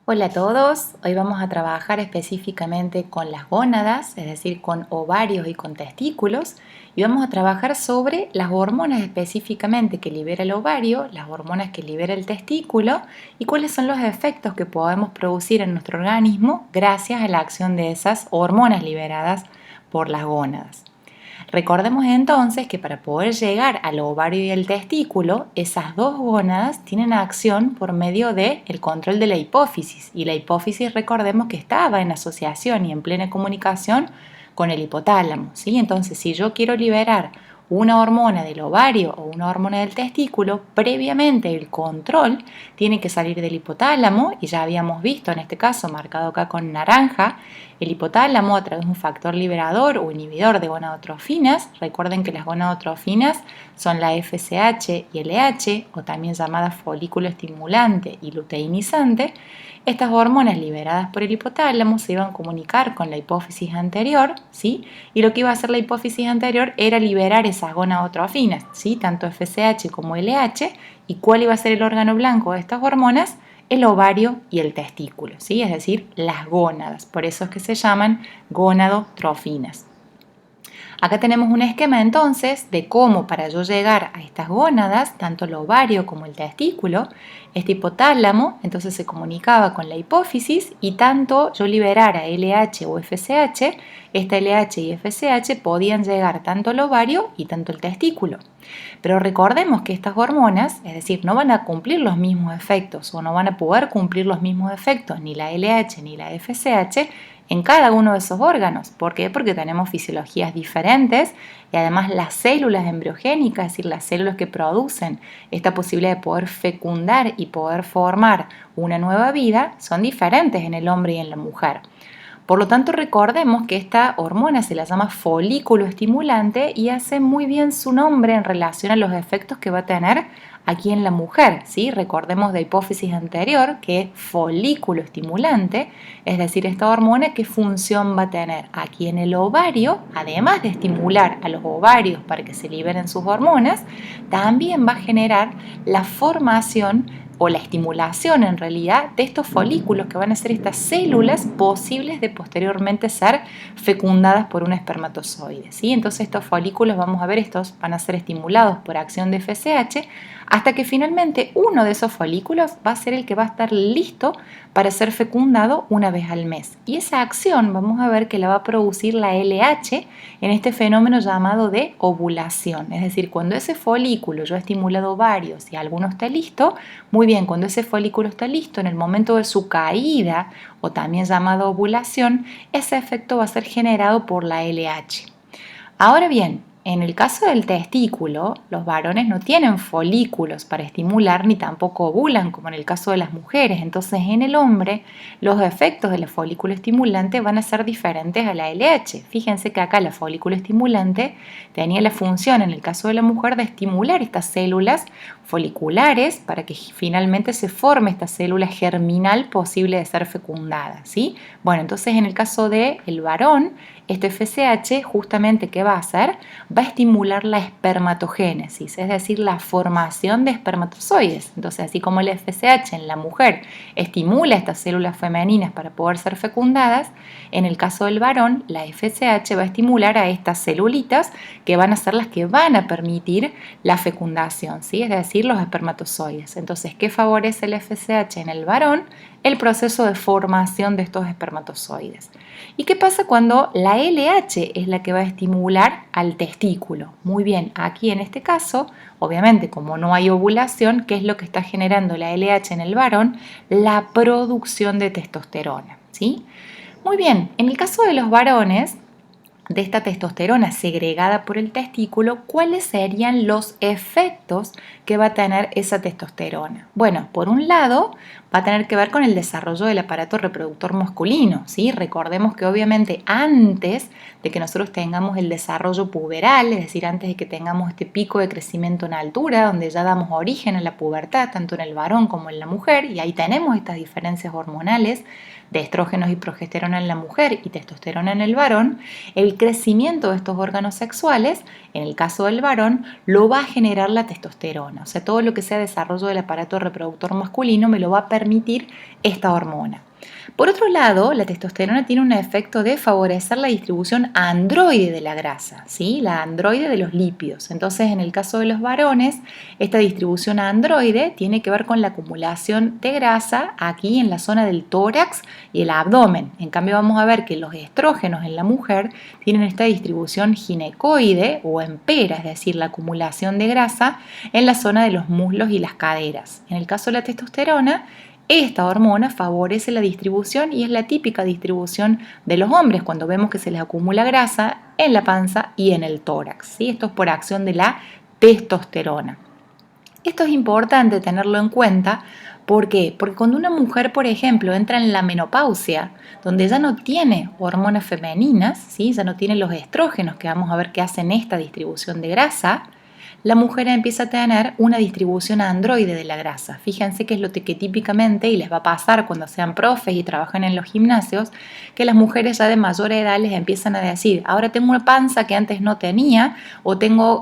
Hola a todos, hoy vamos a trabajar específicamente con las gónadas, es decir, con ovarios y con testículos, y vamos a trabajar sobre las hormonas específicamente que libera el ovario, las hormonas que libera el testículo y cuáles son los efectos que podemos producir en nuestro organismo gracias a la acción de esas hormonas liberadas por las gónadas. Recordemos entonces que para poder llegar al ovario y al testículo, esas dos gónadas tienen acción por medio del control de la hipófisis. Y la hipófisis, recordemos que estaba en asociación y en plena comunicación con el hipotálamo, ¿sí? Entonces, si yo quiero liberar una hormona del ovario o una hormona del testículo, previamente el control tiene que salir del hipotálamo, y ya habíamos visto en este caso, marcado acá con naranja, el hipotálamo a través de un factor liberador o inhibidor de gonadotrofinas. Recuerden que las gonadotrofinas son la FSH y LH, o también llamadas folículo estimulante y luteinizante. Estas hormonas liberadas por el hipotálamo se iban a comunicar con la hipófisis anterior, ¿sí? Y lo que iba a hacer la hipófisis anterior era liberar esas gonadotrofinas, ¿sí? Tanto FSH como LH. ¿Y cuál iba a ser el órgano blanco de estas hormonas? El ovario y el testículo, ¿sí? Es decir, las gónadas. Por eso es que se llaman gonadotrofinas. Acá tenemos un esquema entonces de cómo para yo llegar a estas gónadas, tanto el ovario como el testículo, este hipotálamo entonces se comunicaba con la hipófisis y tanto yo liberara LH o FSH, esta LH y FSH podían llegar tanto al ovario y tanto al testículo. Pero recordemos que estas hormonas, es decir, no van a cumplir los mismos efectos o no van a poder cumplir los mismos efectos ni la LH ni la FSH en cada uno de esos órganos. ¿Por qué? Porque tenemos fisiologías diferentes y además las células embriogénicas, es decir, las células que producen esta posibilidad de poder fecundar y poder formar una nueva vida, son diferentes en el hombre y en la mujer. Por lo tanto, recordemos que esta hormona se la llama folículo estimulante y hace muy bien su nombre en relación a los efectos que va a tener aquí en la mujer, ¿sí? Recordemos de hipófisis anterior que es folículo estimulante, es decir, esta hormona, ¿qué función va a tener? Aquí en el ovario, además de estimular a los ovarios para que se liberen sus hormonas, también va a generar la formación o la estimulación en realidad de estos folículos que van a ser estas células posibles de posteriormente ser fecundadas por un espermatozoide, ¿sí? Entonces estos folículos, vamos a ver, estos van a ser estimulados por acción de FSH hasta que finalmente uno de esos folículos va a ser el que va a estar listo para ser fecundado una vez al mes. Y esa acción vamos a ver que la va a producir la LH en este fenómeno llamado de ovulación. Es decir, cuando ese folículo, yo he estimulado varios y alguno está listo, muy bien, cuando ese folículo está listo, en el momento de su caída, o también llamado ovulación, ese efecto va a ser generado por la LH. Ahora bien, en el caso del testículo, los varones no tienen folículos para estimular ni tampoco ovulan como en el caso de las mujeres. Entonces, en el hombre, los efectos de la folículo estimulante van a ser diferentes a la LH. Fíjense que acá la folículo estimulante tenía la función, en el caso de la mujer, de estimular estas células foliculares para que finalmente se forme esta célula germinal posible de ser fecundada, ¿sí? Bueno, entonces en el caso del varón, este FSH justamente, ¿qué va a hacer? Va a estimular la espermatogénesis, es decir, la formación de espermatozoides. Entonces, así como el FSH en la mujer estimula estas células femeninas para poder ser fecundadas, en el caso del varón, la FSH va a estimular a estas celulitas que van a ser las que van a permitir la fecundación, ¿sí? Es decir, los espermatozoides. Entonces, ¿qué favorece el FSH en el varón? El proceso de formación de estos espermatozoides. ¿Y qué pasa cuando la LH es la que va a estimular al testículo? Muy bien, aquí en este caso, obviamente como no hay ovulación, ¿qué es lo que está generando la LH en el varón? La producción de testosterona, ¿sí? Muy bien, en el caso de los varones, de esta testosterona segregada por el testículo, ¿cuáles serían los efectos que va a tener esa testosterona? Bueno, por un lado, va a tener que ver con el desarrollo del aparato reproductor masculino, ¿sí? Recordemos que obviamente antes de que nosotros tengamos el desarrollo puberal, es decir, antes de que tengamos este pico de crecimiento en altura, donde ya damos origen a la pubertad, tanto en el varón como en la mujer, y ahí tenemos estas diferencias hormonales de estrógenos y progesterona en la mujer y testosterona en el varón, el el crecimiento de estos órganos sexuales, en el caso del varón, lo va a generar la testosterona. O sea, todo lo que sea desarrollo del aparato reproductor masculino me lo va a permitir esta hormona. Por otro lado, la testosterona tiene un efecto de favorecer la distribución androide de la grasa, ¿sí? La androide de los lípidos. Entonces, en el caso de los varones, esta distribución androide tiene que ver con la acumulación de grasa aquí en la zona del tórax y el abdomen. En cambio, vamos a ver que los estrógenos en la mujer tienen esta distribución ginecoide o empera, es decir, la acumulación de grasa en la zona de los muslos y las caderas. En el caso de la testosterona, esta hormona favorece la distribución y es la típica distribución de los hombres cuando vemos que se les acumula grasa en la panza y en el tórax, ¿sí? Esto es por acción de la testosterona. Esto es importante tenerlo en cuenta. ¿Por qué? Porque cuando una mujer, por ejemplo, entra en la menopausia, donde ya no tiene hormonas femeninas, ¿sí? Ya no tiene los estrógenos que vamos a ver que hacen esta distribución de grasa, la mujer empieza a tener una distribución androide de la grasa. Fíjense que es lo que típicamente, y les va a pasar cuando sean profes y trabajan en los gimnasios, que las mujeres ya de mayor edad les empiezan a decir, ahora tengo una panza que antes no tenía, o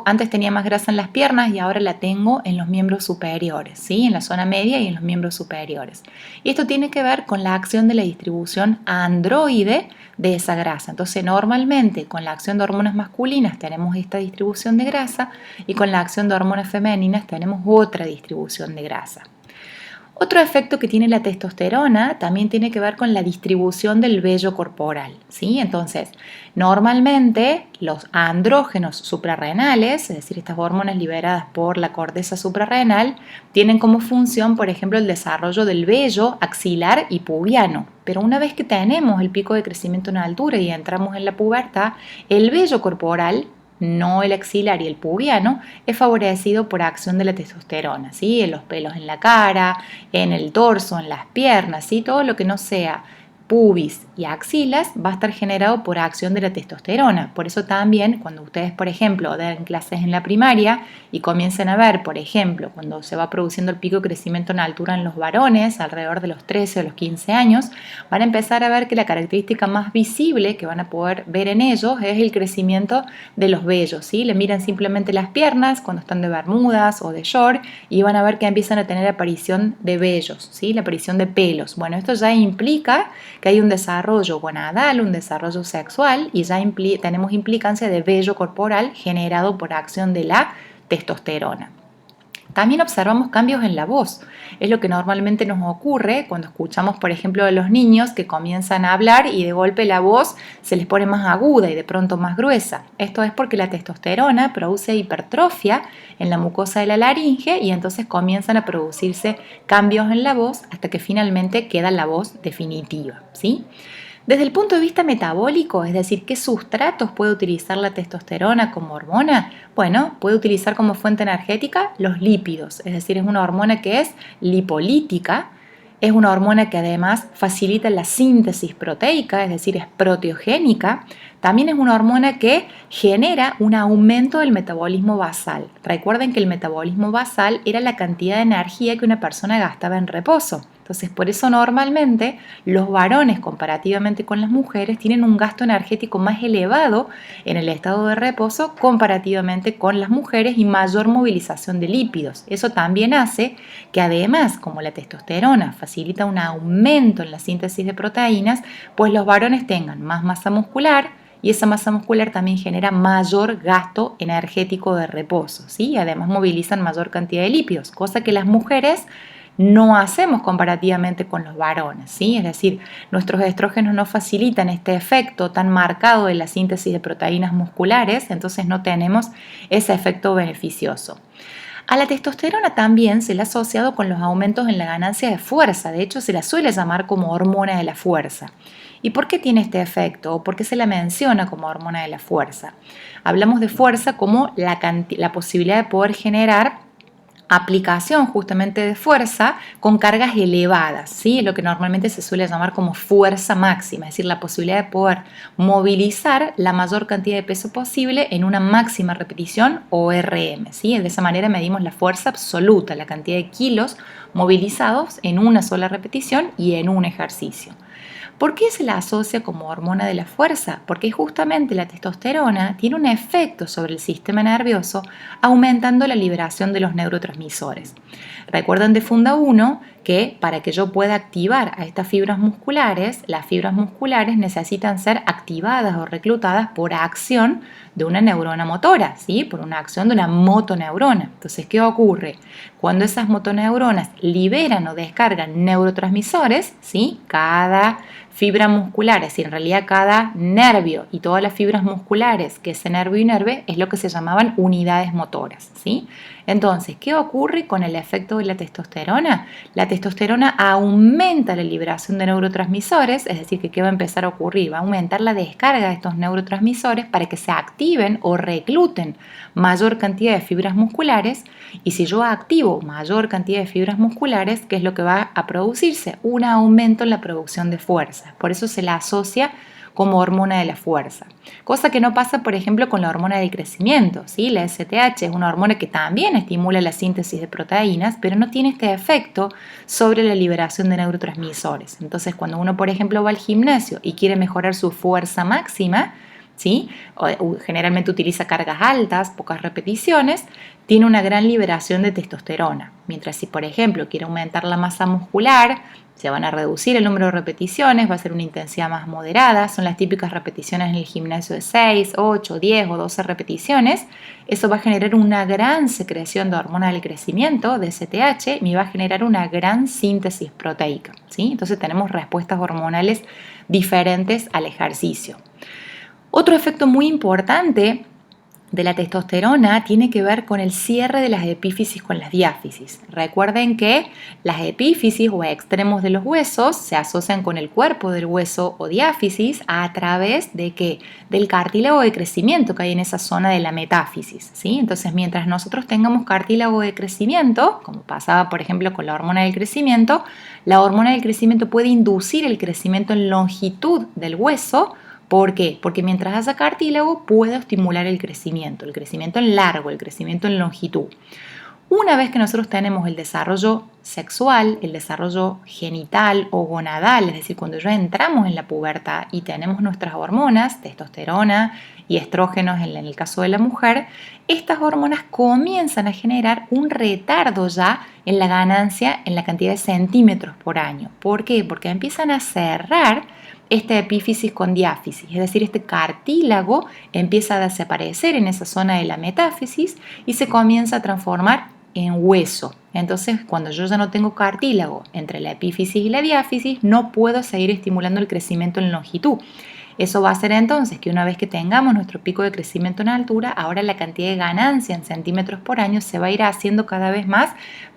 antes tenía más grasa en las piernas y ahora la tengo en los miembros superiores, ¿sí? En la zona media y en los miembros superiores. Y esto tiene que ver con la acción de la distribución androide de esa grasa. Entonces, normalmente con la acción de hormonas masculinas tenemos esta distribución de grasa y con la acción de hormonas femeninas tenemos otra distribución de grasa. Otro efecto que tiene la testosterona también tiene que ver con la distribución del vello corporal, ¿sí? Entonces, normalmente los andrógenos suprarrenales, es decir, estas hormonas liberadas por la corteza suprarrenal, tienen como función, por ejemplo, el desarrollo del vello axilar y pubiano. Pero una vez que tenemos el pico de crecimiento en altura y entramos en la pubertad, el vello corporal, no el axilar y el pubiano, es favorecido por acción de la testosterona, ¿sí? En los pelos en la cara, en el torso, en las piernas, ¿sí? Todo lo que no sea pubis y axilas va a estar generado por acción de la testosterona. Por eso también cuando ustedes, por ejemplo, den clases en la primaria y comiencen a ver, por ejemplo, cuando se va produciendo el pico de crecimiento en altura en los varones, alrededor de los 13 o los 15 años, van a empezar a ver que la característica más visible que van a poder ver en ellos es el crecimiento de los vellos, ¿sí? Le miran simplemente las piernas cuando están de bermudas o de short y van a ver que empiezan a tener aparición de vellos, ¿sí? La aparición de pelos. Bueno, esto ya implica que hay un desarrollo gonadal, un desarrollo sexual y ya tenemos implicancia de vello corporal generado por acción de la testosterona. También observamos cambios en la voz. Es lo que normalmente nos ocurre cuando escuchamos, por ejemplo, a los niños que comienzan a hablar y de golpe la voz se les pone más aguda y de pronto más gruesa. Esto es porque la testosterona produce hipertrofia en la mucosa de la laringe y entonces comienzan a producirse cambios en la voz hasta que finalmente queda la voz definitiva, ¿sí? Desde el punto de vista metabólico, es decir, ¿qué sustratos puede utilizar la testosterona como hormona? Bueno, puede utilizar como fuente energética los lípidos, es decir, es una hormona que es lipolítica, es una hormona que además facilita la síntesis proteica, es decir, es proteogénica. También es una hormona que genera un aumento del metabolismo basal. Recuerden que el metabolismo basal era la cantidad de energía que una persona gastaba en reposo. Entonces, por eso normalmente los varones, comparativamente con las mujeres, tienen un gasto energético más elevado en el estado de reposo comparativamente con las mujeres y mayor movilización de lípidos. Eso también hace que además, como la testosterona facilita un aumento en la síntesis de proteínas, pues los varones tengan más masa muscular y esa masa muscular también genera mayor gasto energético de reposo, ¿sí? Además movilizan mayor cantidad de lípidos, cosa que las mujeres no hacemos comparativamente con los varones, ¿sí? Es decir, nuestros estrógenos no facilitan este efecto tan marcado de la síntesis de proteínas musculares, entonces no tenemos ese efecto beneficioso. A la testosterona también se le ha asociado con los aumentos en la ganancia de fuerza, de hecho se la suele llamar como hormona de la fuerza. ¿Y por qué tiene este efecto? ¿O por qué se la menciona como hormona de la fuerza? Hablamos de fuerza como la posibilidad de poder generar aplicación justamente de fuerza con cargas elevadas, ¿sí? Es lo que normalmente se suele llamar como fuerza máxima, es decir, la posibilidad de poder movilizar la mayor cantidad de peso posible en una máxima repetición o RM, ¿sí? De esa manera medimos la fuerza absoluta, la cantidad de kilos movilizados en una sola repetición y en un ejercicio. ¿Por qué se la asocia como hormona de la fuerza? Porque justamente la testosterona tiene un efecto sobre el sistema nervioso, aumentando la liberación de los neurotransmisores. Recuerden de Funda 1 que para que yo pueda activar a estas fibras musculares, las fibras musculares necesitan ser activadas o reclutadas por acción de una neurona motora, ¿sí? Por una acción de una motoneurona. Entonces, ¿qué ocurre? Cuando esas motoneuronas liberan o descargan neurotransmisores, ¿sí? Cada fibra muscular, es decir, en realidad cada nervio y todas las fibras musculares que ese nervio inerve es lo que se llamaban unidades motoras, ¿sí? Entonces, ¿qué ocurre con el efecto de la testosterona? La testosterona aumenta la liberación de neurotransmisores, es decir, que ¿qué va a empezar a ocurrir? Va a aumentar la descarga de estos neurotransmisores para que se activen o recluten mayor cantidad de fibras musculares, y si yo activo mayor cantidad de fibras musculares, ¿qué es lo que va a producirse? Un aumento en la producción de fuerza. Por eso se la asocia como hormona de la fuerza. Cosa que no pasa, por ejemplo, con la hormona del crecimiento, ¿sí? La STH es una hormona que también estimula la síntesis de proteínas, pero no tiene este efecto sobre la liberación de neurotransmisores. Entonces, cuando uno, por ejemplo, va al gimnasio y quiere mejorar su fuerza máxima, ¿sí? Generalmente utiliza cargas altas, pocas repeticiones, tiene una gran liberación de testosterona. Mientras si, por ejemplo, quiere aumentar la masa muscular, se van a reducir el número de repeticiones, va a ser una intensidad más moderada, son las típicas repeticiones en el gimnasio de 6, 8, 10 o 12 repeticiones. Eso va a generar una gran secreción de hormona del crecimiento, de STH, y va a generar una gran síntesis proteica, ¿sí? Entonces tenemos respuestas hormonales diferentes al ejercicio. Otro efecto muy importante de la testosterona tiene que ver con el cierre de las epífisis con las diáfisis. Recuerden que las epífisis o extremos de los huesos se asocian con el cuerpo del hueso o diáfisis a través de ¿qué? Del cartílago de crecimiento que hay en esa zona de la metáfisis, ¿sí? Entonces, mientras nosotros tengamos cartílago de crecimiento, como pasaba por ejemplo con la hormona del crecimiento, la hormona del crecimiento puede inducir el crecimiento en longitud del hueso. ¿Por qué? Porque mientras haya cartílago puedo estimular el crecimiento en largo, el crecimiento en longitud. Una vez que nosotros tenemos el desarrollo sexual, el desarrollo genital o gonadal, es decir, cuando ya entramos en la pubertad y tenemos nuestras hormonas, testosterona y estrógenos en el caso de la mujer, estas hormonas comienzan a generar un retardo ya en la ganancia en la cantidad de centímetros por año. ¿Por qué? Porque empiezan a cerrar esta epífisis con diáfisis, es decir, este cartílago empieza a desaparecer en esa zona de la metáfisis y se comienza a transformar en hueso. Entonces, cuando yo ya no tengo cartílago entre la epífisis y la diáfisis, no puedo seguir estimulando el crecimiento en longitud. Eso va a hacer entonces que una vez que tengamos nuestro pico de crecimiento en altura, ahora la cantidad de ganancia en centímetros por año se va a ir haciendo cada vez más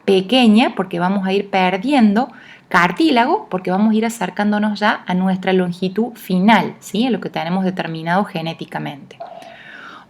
pequeña porque vamos a ir perdiendo cartílago porque vamos a ir acercándonos ya a nuestra longitud final, ¿sí? A lo que tenemos determinado genéticamente.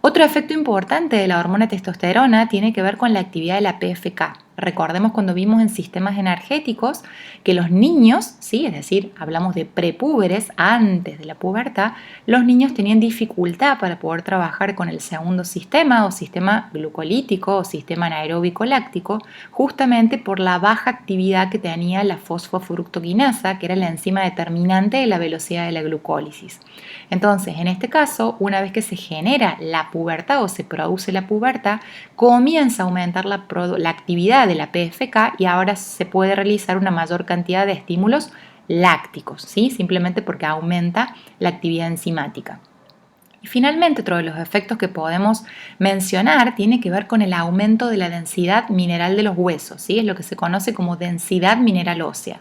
Otro efecto importante de la hormona testosterona tiene que ver con la actividad de la PFK. Recordemos cuando vimos en sistemas energéticos que los niños, ¿sí? Es decir, hablamos de prepúberes antes de la pubertad, los niños tenían dificultad para poder trabajar con el segundo sistema o sistema glucolítico o sistema anaeróbico láctico, justamente por la baja actividad que tenía la fosfofructoquinasa, que era la enzima determinante de la velocidad de la glucólisis. Entonces, en este caso, una vez que se genera la pubertad o se produce la pubertad, comienza a aumentar la actividad de la PFK y ahora se puede realizar una mayor cantidad de estímulos lácticos, ¿sí? Simplemente porque aumenta la actividad enzimática. Y finalmente, otro de los efectos que podemos mencionar tiene que ver con el aumento de la densidad mineral de los huesos, ¿sí? Es lo que se conoce como densidad mineral ósea.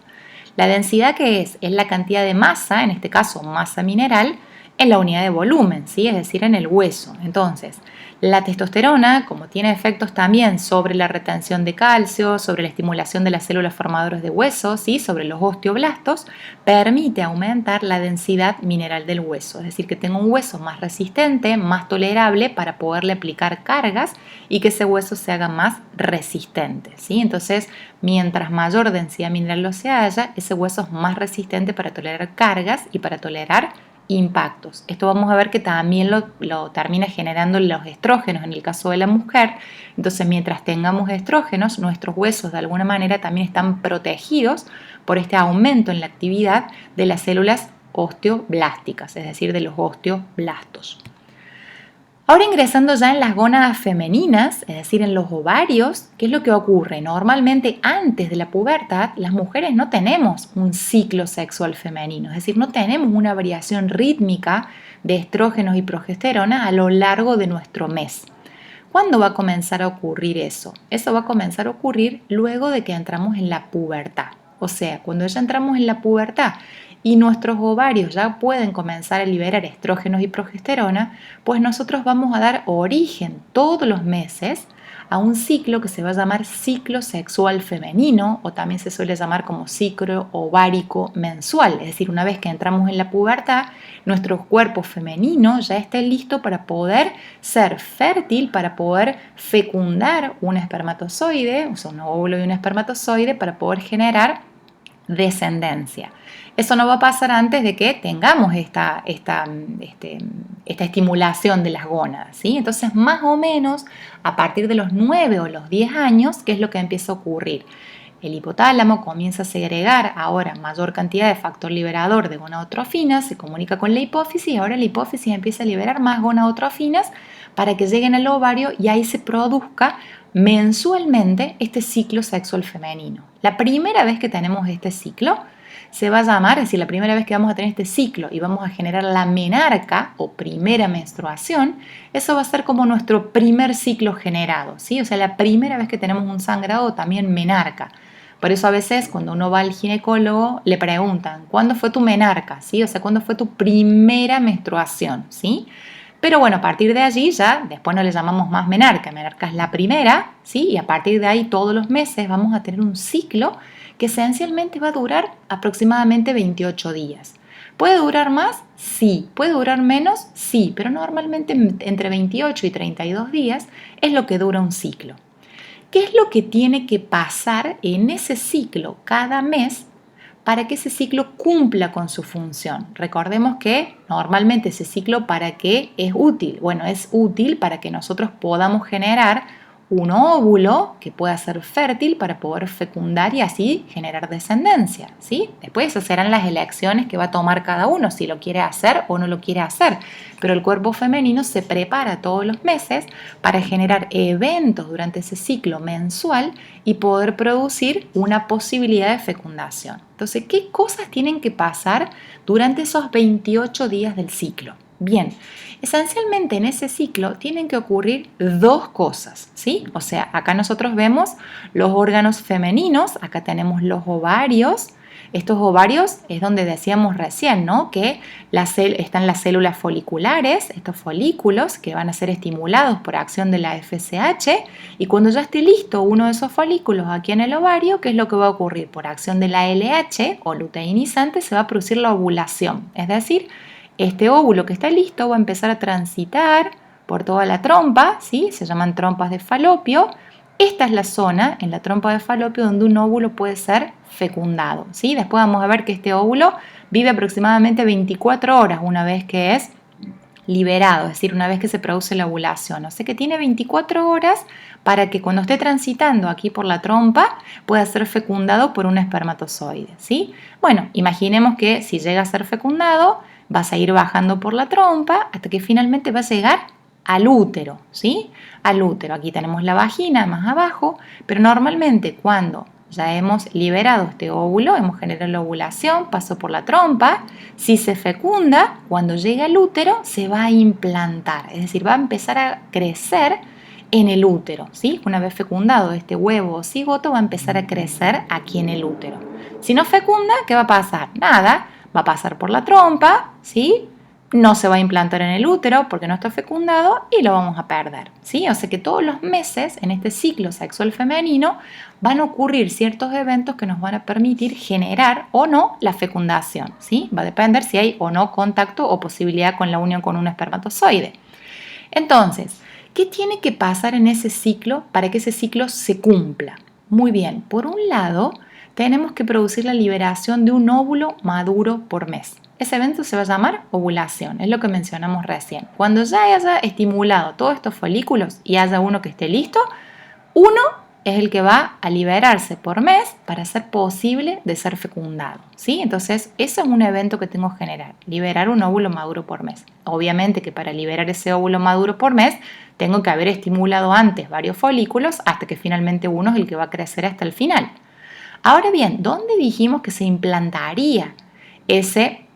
La densidad, ¿qué es? Es la cantidad de masa, en este caso masa mineral, en la unidad de volumen, ¿sí? Es decir, en el hueso. Entonces, la testosterona, como tiene efectos también sobre la retención de calcio, sobre la estimulación de las células formadoras de hueso, ¿sí? Sobre los osteoblastos, permite aumentar la densidad mineral del hueso. Es decir, que tenga un hueso más resistente, más tolerable para poderle aplicar cargas y que ese hueso se haga más resistente, ¿sí? Entonces, mientras mayor densidad mineral ósea haya, ese hueso es más resistente para tolerar cargas y para tolerar impactos. Esto vamos a ver que también lo termina generando los estrógenos en el caso de la mujer. Entonces, mientras tengamos estrógenos, nuestros huesos de alguna manera también están protegidos por este aumento en la actividad de las células osteoblásticas, es decir, de los osteoblastos. Ahora ingresando ya en las gónadas femeninas, es decir, en los ovarios, ¿qué es lo que ocurre? Normalmente antes de la pubertad, las mujeres no tenemos un ciclo sexual femenino, es decir, no tenemos una variación rítmica de estrógenos y progesterona a lo largo de nuestro mes. ¿Cuándo va a comenzar a ocurrir eso? Eso va a comenzar a ocurrir luego de que entramos en la pubertad. O sea, cuando ya entramos en la pubertad y nuestros ovarios ya pueden comenzar a liberar estrógenos y progesterona, pues nosotros vamos a dar origen todos los meses a un ciclo que se va a llamar ciclo sexual femenino, o también se suele llamar como ciclo ovárico mensual. Es decir, una vez que entramos en la pubertad, nuestro cuerpo femenino ya está listo para poder ser fértil, para poder fecundar un espermatozoide, o sea, un óvulo y un espermatozoide, para poder generar descendencia. Eso no va a pasar antes de que tengamos esta estimulación de las gónadas, ¿sí? Entonces, más o menos a partir de los 9 o los 10 años, ¿qué es lo que empieza a ocurrir? El hipotálamo comienza a segregar ahora mayor cantidad de factor liberador de gonadotrofinas, se comunica con la hipófisis y ahora la hipófisis empieza a liberar más gonadotrofinas para que lleguen al ovario y ahí se produzca mensualmente este ciclo sexual femenino. La primera vez que tenemos este ciclo se va a llamar, es decir, la primera vez que vamos a tener este ciclo y vamos a generar la menarca o primera menstruación, eso va a ser como nuestro primer ciclo generado, ¿sí? O sea, la primera vez que tenemos un sangrado también menarca. Por eso a veces cuando uno va al ginecólogo le preguntan, ¿cuándo fue tu menarca? ¿Sí? O sea, ¿cuándo fue tu primera menstruación? ¿Sí? Pero bueno, a partir de allí ya, después no le llamamos más menarca, menarca es la primera, ¿sí? Y a partir de ahí todos los meses vamos a tener un ciclo que esencialmente va a durar aproximadamente 28 días. ¿Puede durar más? Sí. ¿Puede durar menos? Sí, pero normalmente entre 28 y 32 días es lo que dura un ciclo. ¿Qué es lo que tiene que pasar en ese ciclo cada mes para que ese ciclo cumpla con su función? Recordemos que normalmente ese ciclo, ¿para qué es útil? Bueno, es útil para que nosotros podamos generar un óvulo que pueda ser fértil para poder fecundar y así generar descendencia, ¿sí? Después esas serán las elecciones que va a tomar cada uno, si lo quiere hacer o no lo quiere hacer. Pero el cuerpo femenino se prepara todos los meses para generar eventos durante ese ciclo mensual y poder producir una posibilidad de fecundación. Entonces, ¿qué cosas tienen que pasar durante esos 28 días del ciclo? Bien, esencialmente en ese ciclo tienen que ocurrir dos cosas, ¿sí? O sea, acá nosotros vemos los órganos femeninos, acá tenemos los ovarios. Estos ovarios es donde decíamos recién, ¿no? Que están las células foliculares, estos folículos que van a ser estimulados por acción de la FSH, y cuando ya esté listo uno de esos folículos aquí en el ovario, ¿qué es lo que va a ocurrir? Por acción de la LH o luteinizante se va a producir la ovulación, es decir, este óvulo que está listo va a empezar a transitar por toda la trompa, ¿sí? Se llaman trompas de falopio. Esta es la zona en la trompa de falopio donde un óvulo puede ser fecundado, ¿sí? Después vamos a ver que este óvulo vive aproximadamente 24 horas una vez que es liberado, es decir, una vez que se produce la ovulación. O sea que tiene 24 horas para que cuando esté transitando aquí por la trompa pueda ser fecundado por un espermatozoide, ¿sí? Bueno, imaginemos que si llega a ser fecundado, vas a ir bajando por la trompa hasta que finalmente va a llegar al útero, ¿sí? Al útero. Aquí tenemos la vagina más abajo, pero normalmente cuando ya hemos liberado este óvulo, hemos generado la ovulación, pasó por la trompa, si se fecunda, cuando llega al útero se va a implantar, es decir, va a empezar a crecer en el útero, ¿sí? Una vez fecundado este huevo o cigoto va a empezar a crecer aquí en el útero. Si no fecunda, ¿qué va a pasar? Nada, va a pasar por la trompa, ¿sí? No se va a implantar en el útero porque no está fecundado y lo vamos a perder, ¿sí? O sea que todos los meses en este ciclo sexual femenino van a ocurrir ciertos eventos que nos van a permitir generar o no la fecundación, ¿sí? Va a depender si hay o no contacto o posibilidad con la unión con un espermatozoide. Entonces, ¿qué tiene que pasar en ese ciclo para que ese ciclo se cumpla? Muy bien, por un lado, tenemos que producir la liberación de un óvulo maduro por mes. Ese evento se va a llamar ovulación, es lo que mencionamos recién. Cuando ya haya estimulado todos estos folículos y haya uno que esté listo, uno es el que va a liberarse por mes para ser posible de ser fecundado, ¿sí? Entonces, eso es un evento que tengo que generar, liberar un óvulo maduro por mes. Obviamente que para liberar ese óvulo maduro por mes, tengo que haber estimulado antes varios folículos hasta que finalmente uno es el que va a crecer hasta el final. Ahora bien, ¿dónde dijimos que se implantaría ese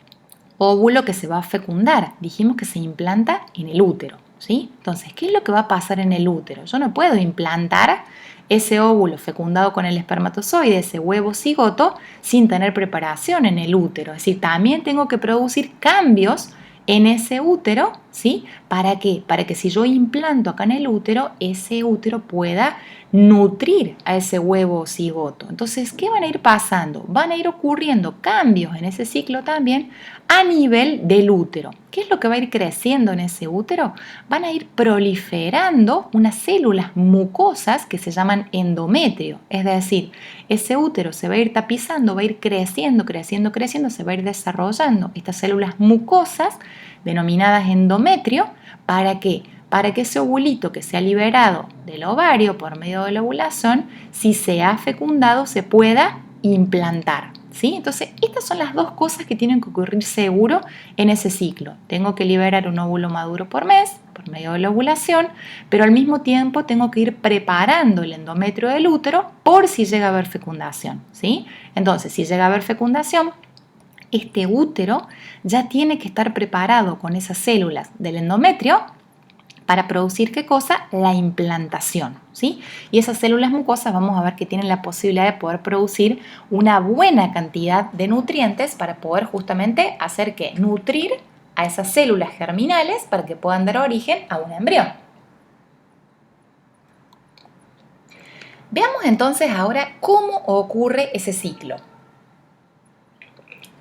óvulo que se va a fecundar? Dijimos que se implanta en el útero, ¿sí? Entonces, ¿qué es lo que va a pasar en el útero? Yo no puedo implantar ese óvulo fecundado con el espermatozoide, ese huevo cigoto, sin tener preparación en el útero. Es decir, también tengo que producir cambios en ese útero, ¿sí? ¿Para qué? Para que si yo implanto acá en el útero, ese útero pueda nutrir a ese huevo cigoto. Entonces, ¿qué van a ir pasando? Van a ir ocurriendo cambios en ese ciclo también a nivel del útero. ¿Qué es lo que va a ir creciendo en ese útero? Van a ir proliferando unas células mucosas que se llaman endometrio. Es decir, ese útero se va a ir tapizando, va a ir creciendo, creciendo, creciendo, se va a ir desarrollando estas células mucosas denominadas endometrio. ¿Para qué? Para que ese ovulito que se ha liberado del ovario por medio de la ovulación, si se ha fecundado, se pueda implantar, ¿sí? Entonces, estas son las dos cosas que tienen que ocurrir seguro en ese ciclo. Tengo que liberar un óvulo maduro por mes, por medio de la ovulación, pero al mismo tiempo tengo que ir preparando el endometrio del útero por si llega a haber fecundación, ¿sí? Entonces, si llega a haber fecundación, este útero ya tiene que estar preparado con esas células del endometrio para producir ¿qué cosa? La implantación, ¿sí? Y esas células mucosas vamos a ver que tienen la posibilidad de poder producir una buena cantidad de nutrientes para poder justamente hacer que nutrir a esas células germinales para que puedan dar origen a un embrión. Veamos entonces ahora cómo ocurre ese ciclo.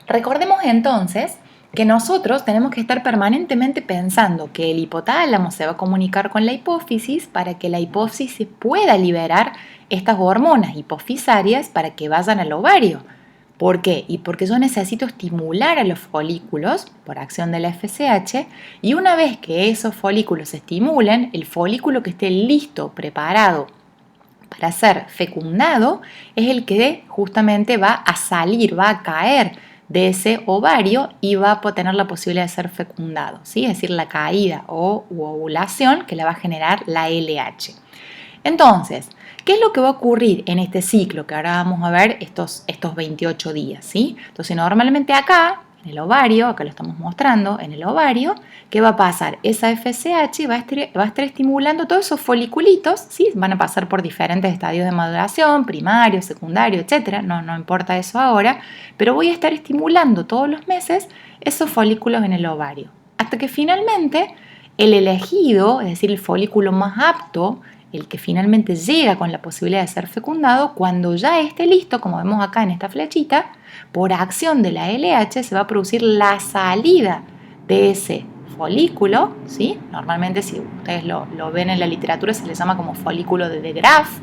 Recordemos entonces que nosotros tenemos que estar permanentemente pensando que el hipotálamo se va a comunicar con la hipófisis para que la hipófisis pueda liberar estas hormonas hipofisarias para que vayan al ovario. ¿Por qué? Y porque yo necesito estimular a los folículos por acción de la FSH y una vez que esos folículos se estimulen, el folículo que esté listo, preparado para ser fecundado, es el que justamente va a salir, va a caer de ese ovario y va a tener la posibilidad de ser fecundado, ¿sí? Es decir, la caída o ovulación que la va a generar la LH. Entonces, ¿qué es lo que va a ocurrir en este ciclo que ahora vamos a ver estos 28 días, ¿sí? Entonces, normalmente acá, en el ovario, acá lo estamos mostrando, en el ovario, ¿qué va a pasar? Esa FSH va a estar estimulando todos esos foliculitos, ¿sí? Van a pasar por diferentes estadios de maduración, primario, secundario, etcétera, no importa eso ahora, pero voy a estar estimulando todos los meses esos folículos en el ovario, hasta que finalmente el elegido, es decir, el folículo más apto, el que finalmente llega con la posibilidad de ser fecundado, cuando ya esté listo, como vemos acá en esta flechita, por acción de la LH se va a producir la salida de ese folículo, ¿sí? Normalmente si ustedes lo ven en la literatura se le llama como folículo de De Graaf.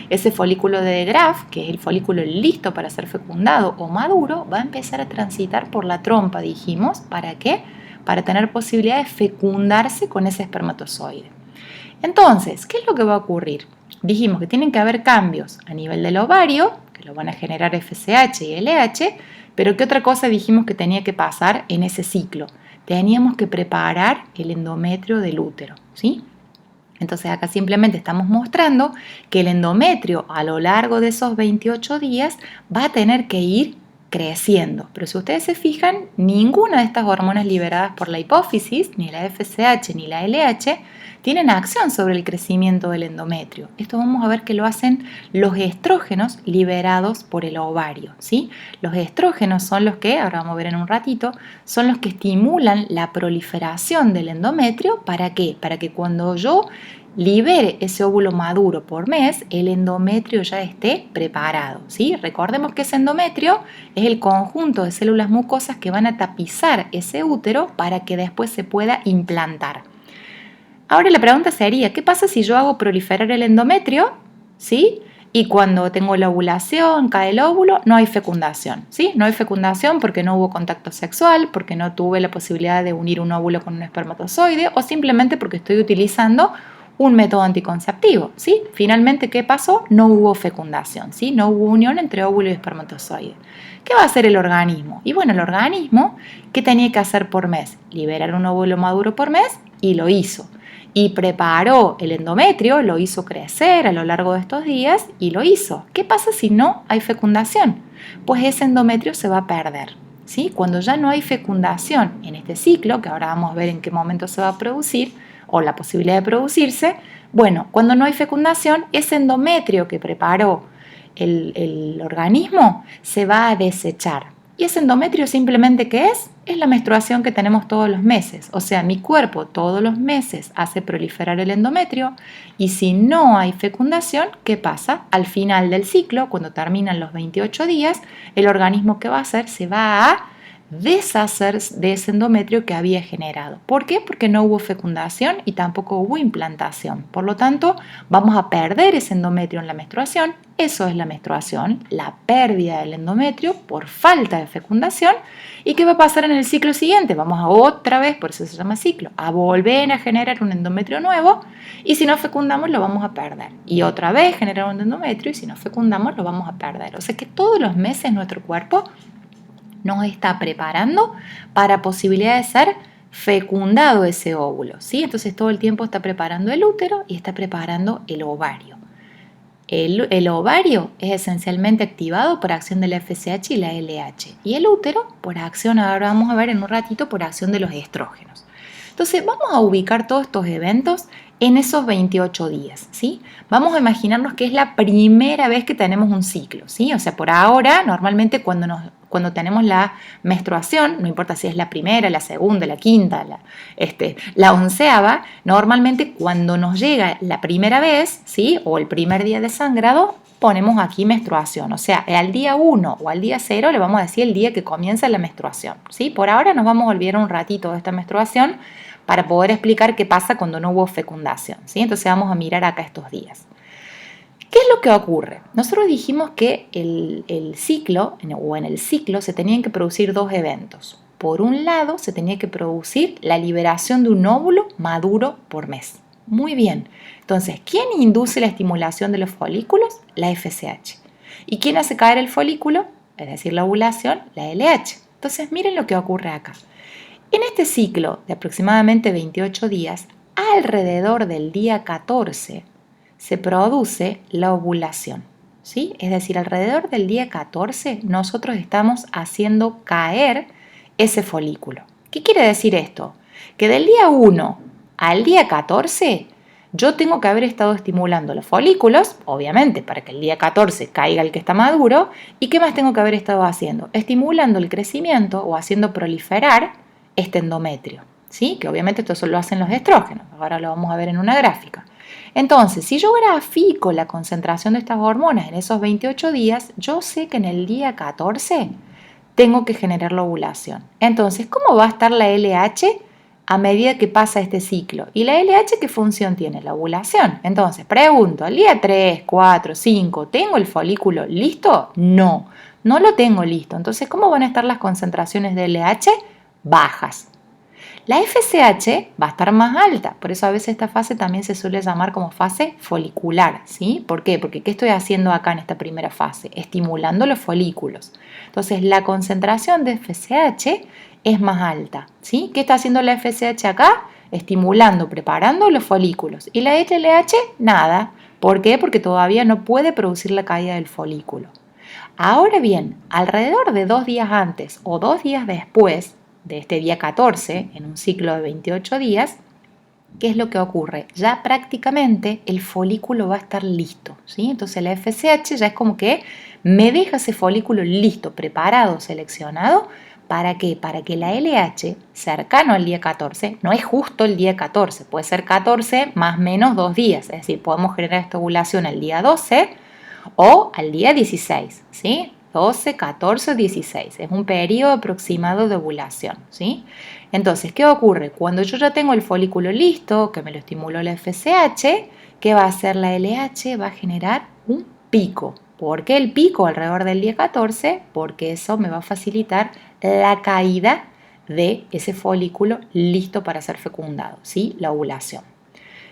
Ese folículo de De Graaf, que es el folículo listo para ser fecundado o maduro, va a empezar a transitar por la trompa, dijimos, ¿para qué? Para tener posibilidad de fecundarse con ese espermatozoide. Entonces, ¿qué es lo que va a ocurrir? Dijimos que tienen que haber cambios a nivel del ovario, que lo van a generar FSH y LH, pero ¿qué otra cosa dijimos que tenía que pasar en ese ciclo? Teníamos que preparar el endometrio del útero, ¿sí? Entonces acá simplemente estamos mostrando que el endometrio a lo largo de esos 28 días va a tener que ir creciendo. Pero si ustedes se fijan, ninguna de estas hormonas liberadas por la hipófisis, ni la FSH ni la LH, tienen acción sobre el crecimiento del endometrio. Esto vamos a ver que lo hacen los estrógenos liberados por el ovario, ¿sí? Los estrógenos son los que, ahora vamos a ver en un ratito, son los que estimulan la proliferación del endometrio. ¿Para qué? Para que cuando yo libere ese óvulo maduro por mes, el endometrio ya esté preparado, ¿sí? Recordemos que ese endometrio es el conjunto de células mucosas que van a tapizar ese útero para que después se pueda implantar. Ahora la pregunta sería, ¿qué pasa si yo hago proliferar el endometrio, ¿sí? Y cuando tengo la ovulación, cae el óvulo, no hay fecundación, ¿sí? No hay fecundación porque no hubo contacto sexual, porque no tuve la posibilidad de unir un óvulo con un espermatozoide o simplemente porque estoy utilizando un método anticonceptivo, ¿sí? Finalmente, ¿qué pasó? No hubo fecundación, ¿sí? No hubo unión entre óvulo y espermatozoide. ¿Qué va a hacer el organismo? Y bueno, el organismo, ¿qué tenía que hacer por mes? Liberar un óvulo maduro por mes y lo hizo. Y preparó el endometrio, lo hizo crecer a lo largo de estos días y lo hizo. ¿Qué pasa si no hay fecundación? Pues ese endometrio se va a perder, ¿sí? Cuando ya no hay fecundación en este ciclo, que ahora vamos a ver en qué momento se va a producir, o la posibilidad de producirse, bueno, cuando no hay fecundación, ese endometrio que preparó el organismo se va a desechar. ¿Y ese endometrio simplemente qué es? Es la menstruación que tenemos todos los meses. O sea, mi cuerpo todos los meses hace proliferar el endometrio y si no hay fecundación, ¿qué pasa? Al final del ciclo, cuando terminan los 28 días, el organismo que va a hacer se va a deshacer de ese endometrio que había generado. ¿Por qué? Porque no hubo fecundación y tampoco hubo implantación. Por lo tanto, vamos a perder ese endometrio en la menstruación. Eso es la menstruación, la pérdida del endometrio por falta de fecundación. ¿Y qué va a pasar en el ciclo siguiente? Vamos a otra vez, por eso se llama ciclo, a volver a generar un endometrio nuevo y si no fecundamos lo vamos a perder. Y otra vez generar un endometrio y si no fecundamos lo vamos a perder. O sea que todos los meses nuestro cuerpo nos está preparando para posibilidad de ser fecundado ese óvulo, ¿sí? Entonces todo el tiempo está preparando el útero y está preparando el ovario. El ovario es esencialmente activado por acción de la FSH y la LH y el útero por acción, ahora vamos a ver en un ratito, por acción de los estrógenos. Entonces vamos a ubicar todos estos eventos en esos 28 días, ¿sí? Vamos a imaginarnos que es la primera vez que tenemos un ciclo, ¿sí? O sea, por ahora, normalmente cuando tenemos la menstruación, no importa si es la primera, la segunda, la quinta, la onceava, normalmente cuando nos llega la primera vez, ¿sí? O el primer día de sangrado, ponemos aquí menstruación, o sea, al día 1 o al día 0 le vamos a decir el día que comienza la menstruación, ¿sí? Por ahora nos vamos a olvidar un ratito de esta menstruación para poder explicar qué pasa cuando no hubo fecundación, ¿sí? Entonces vamos a mirar acá estos días. ¿Qué es lo que ocurre? Nosotros dijimos que el ciclo, o en el ciclo, se tenían que producir dos eventos. Por un lado, se tenía que producir la liberación de un óvulo maduro por mes. Muy bien. Entonces, ¿quién induce la estimulación de los folículos? La FSH. ¿Y quién hace caer el folículo? Es decir, la ovulación, la LH. Entonces, miren lo que ocurre acá. En este ciclo de aproximadamente 28 días, alrededor del día 14, se produce la ovulación, ¿sí? Es decir, alrededor del día 14 nosotros estamos haciendo caer ese folículo. ¿Qué quiere decir esto? Que del día 1 al día 14 yo tengo que haber estado estimulando los folículos, obviamente, para que el día 14 caiga el que está maduro. ¿Y qué más tengo que haber estado haciendo? Estimulando el crecimiento o haciendo proliferar este endometrio, ¿sí? Que obviamente esto solo lo hacen los estrógenos. Ahora lo vamos a ver en una gráfica. Entonces, si yo grafico la concentración de estas hormonas en esos 28 días, yo sé que en el día 14 tengo que generar la ovulación. Entonces, ¿cómo va a estar la LH a medida que pasa este ciclo? ¿Y la LH qué función tiene? La ovulación. Entonces, pregunto, ¿al día 3, 4, 5 tengo el folículo listo? No, no lo tengo listo. Entonces, ¿cómo van a estar las concentraciones de LH? Bajas. La FSH va a estar más alta, por eso a veces esta fase también se suele llamar como fase folicular, ¿sí? ¿Por qué? Porque ¿qué estoy haciendo acá en esta primera fase? Estimulando los folículos. Entonces la concentración de FSH es más alta, ¿sí? ¿Qué está haciendo la FSH acá? Estimulando, preparando los folículos. ¿Y la LH? Nada. ¿Por qué? Porque todavía no puede producir la caída del folículo. Ahora bien, alrededor de 2 días antes o 2 días después de este día 14, en un ciclo de 28 días, ¿qué es lo que ocurre? Ya prácticamente el folículo va a estar listo, ¿sí? Entonces la FSH ya es como que me deja ese folículo listo, preparado, seleccionado. ¿Para qué? Para que la LH, cercano al día 14, no es justo el día 14, puede ser 14 más menos 2 días, es decir, podemos generar esta ovulación el día 12 o al día 16, ¿sí? 12, 14 o 16. Es un periodo aproximado de ovulación, ¿sí? Entonces, ¿qué ocurre? Cuando yo ya tengo el folículo listo, que me lo estimuló la FSH, ¿qué va a hacer la LH? Va a generar un pico. ¿Por qué el pico alrededor del día 14? Porque eso me va a facilitar la caída de ese folículo listo para ser fecundado, ¿sí? La ovulación.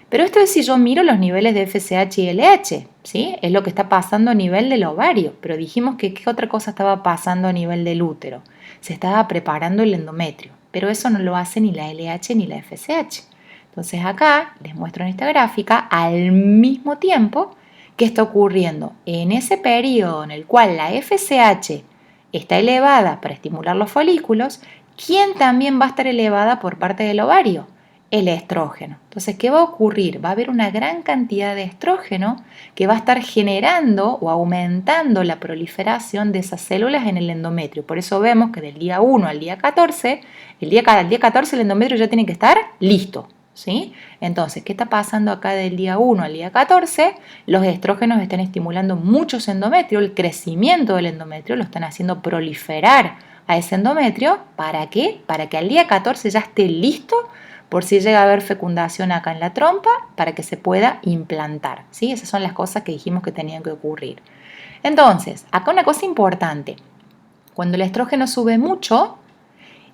Pero esto es si yo miro los niveles de FSH y LH, ¿sí? Es lo que está pasando a nivel del ovario, pero dijimos que ¿qué otra cosa estaba pasando a nivel del útero? Se estaba preparando el endometrio, pero eso no lo hace ni la LH ni la FSH. Entonces acá les muestro en esta gráfica al mismo tiempo que está ocurriendo en ese periodo en el cual la FSH está elevada para estimular los folículos, ¿quién también va a estar elevada por parte del ovario? El estrógeno. Entonces, ¿qué va a ocurrir? Va a haber una gran cantidad de estrógeno que va a estar generando o aumentando la proliferación de esas células en el endometrio. Por eso vemos que del día 1 al día 14, el día 14 el endometrio ya tiene que estar listo, ¿sí? Entonces, ¿qué está pasando acá del día 1 al día 14? Los estrógenos están estimulando muchos endometrios, el crecimiento del endometrio lo están haciendo proliferar a ese endometrio. ¿Para qué? Para que al día 14 ya esté listo por si llega a haber fecundación acá en la trompa para que se pueda implantar, ¿sí? Esas son las cosas que dijimos que tenían que ocurrir. Entonces, acá una cosa importante, cuando el estrógeno sube mucho,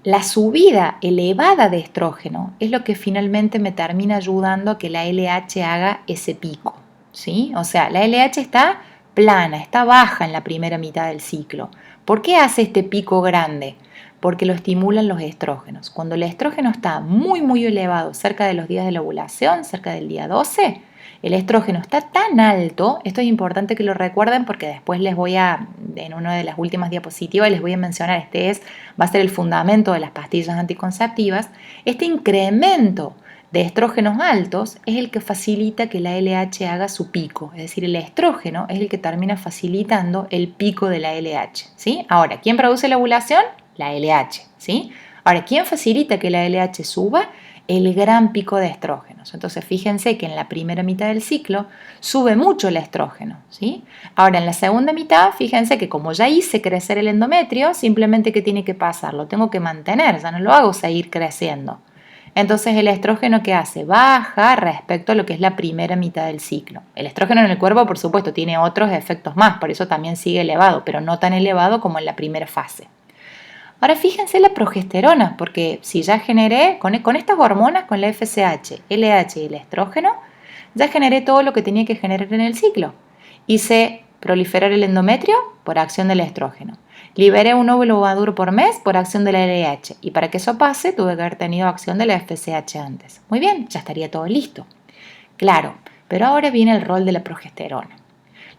la subida elevada de estrógeno es lo que finalmente me termina ayudando a que la LH haga ese pico, ¿sí? O sea, la LH está plana, está baja en la primera mitad del ciclo. ¿Por qué hace este pico grande? Porque lo estimulan los estrógenos. Cuando el estrógeno está muy elevado, cerca de los días de la ovulación, cerca del día 12, el estrógeno está tan alto, esto es importante que lo recuerden porque después en una de las últimas diapositivas les voy a mencionar, va a ser el fundamento de las pastillas anticonceptivas. Este incremento de estrógenos altos es el que facilita que la LH haga su pico, es decir, el estrógeno es el que termina facilitando el pico de la LH, ¿sí? Ahora, ¿quién produce la ovulación? La LH, ¿sí? Ahora, ¿quién facilita que la LH suba? El gran pico de estrógenos. Entonces, fíjense que en la primera mitad del ciclo sube mucho el estrógeno, ¿sí? Ahora, en la segunda mitad, fíjense que como ya hice crecer el endometrio, simplemente ¿qué tiene que pasar? Lo tengo que mantener, ya no lo hago seguir creciendo. Entonces, ¿el estrógeno qué hace? Baja respecto a lo que es la primera mitad del ciclo. El estrógeno en el cuerpo, por supuesto, tiene otros efectos más, por eso también sigue elevado, pero no tan elevado como en la primera fase. Ahora fíjense la progesterona, porque si ya generé con estas hormonas, con la FSH, LH y el estrógeno, ya generé todo lo que tenía que generar en el ciclo. Hice proliferar el endometrio por acción del estrógeno. Liberé un óvulo maduro por mes por acción de la LH. Y para que eso pase, tuve que haber tenido acción de la FSH antes. Muy bien, ya estaría todo listo. Claro, pero ahora viene el rol de la progesterona.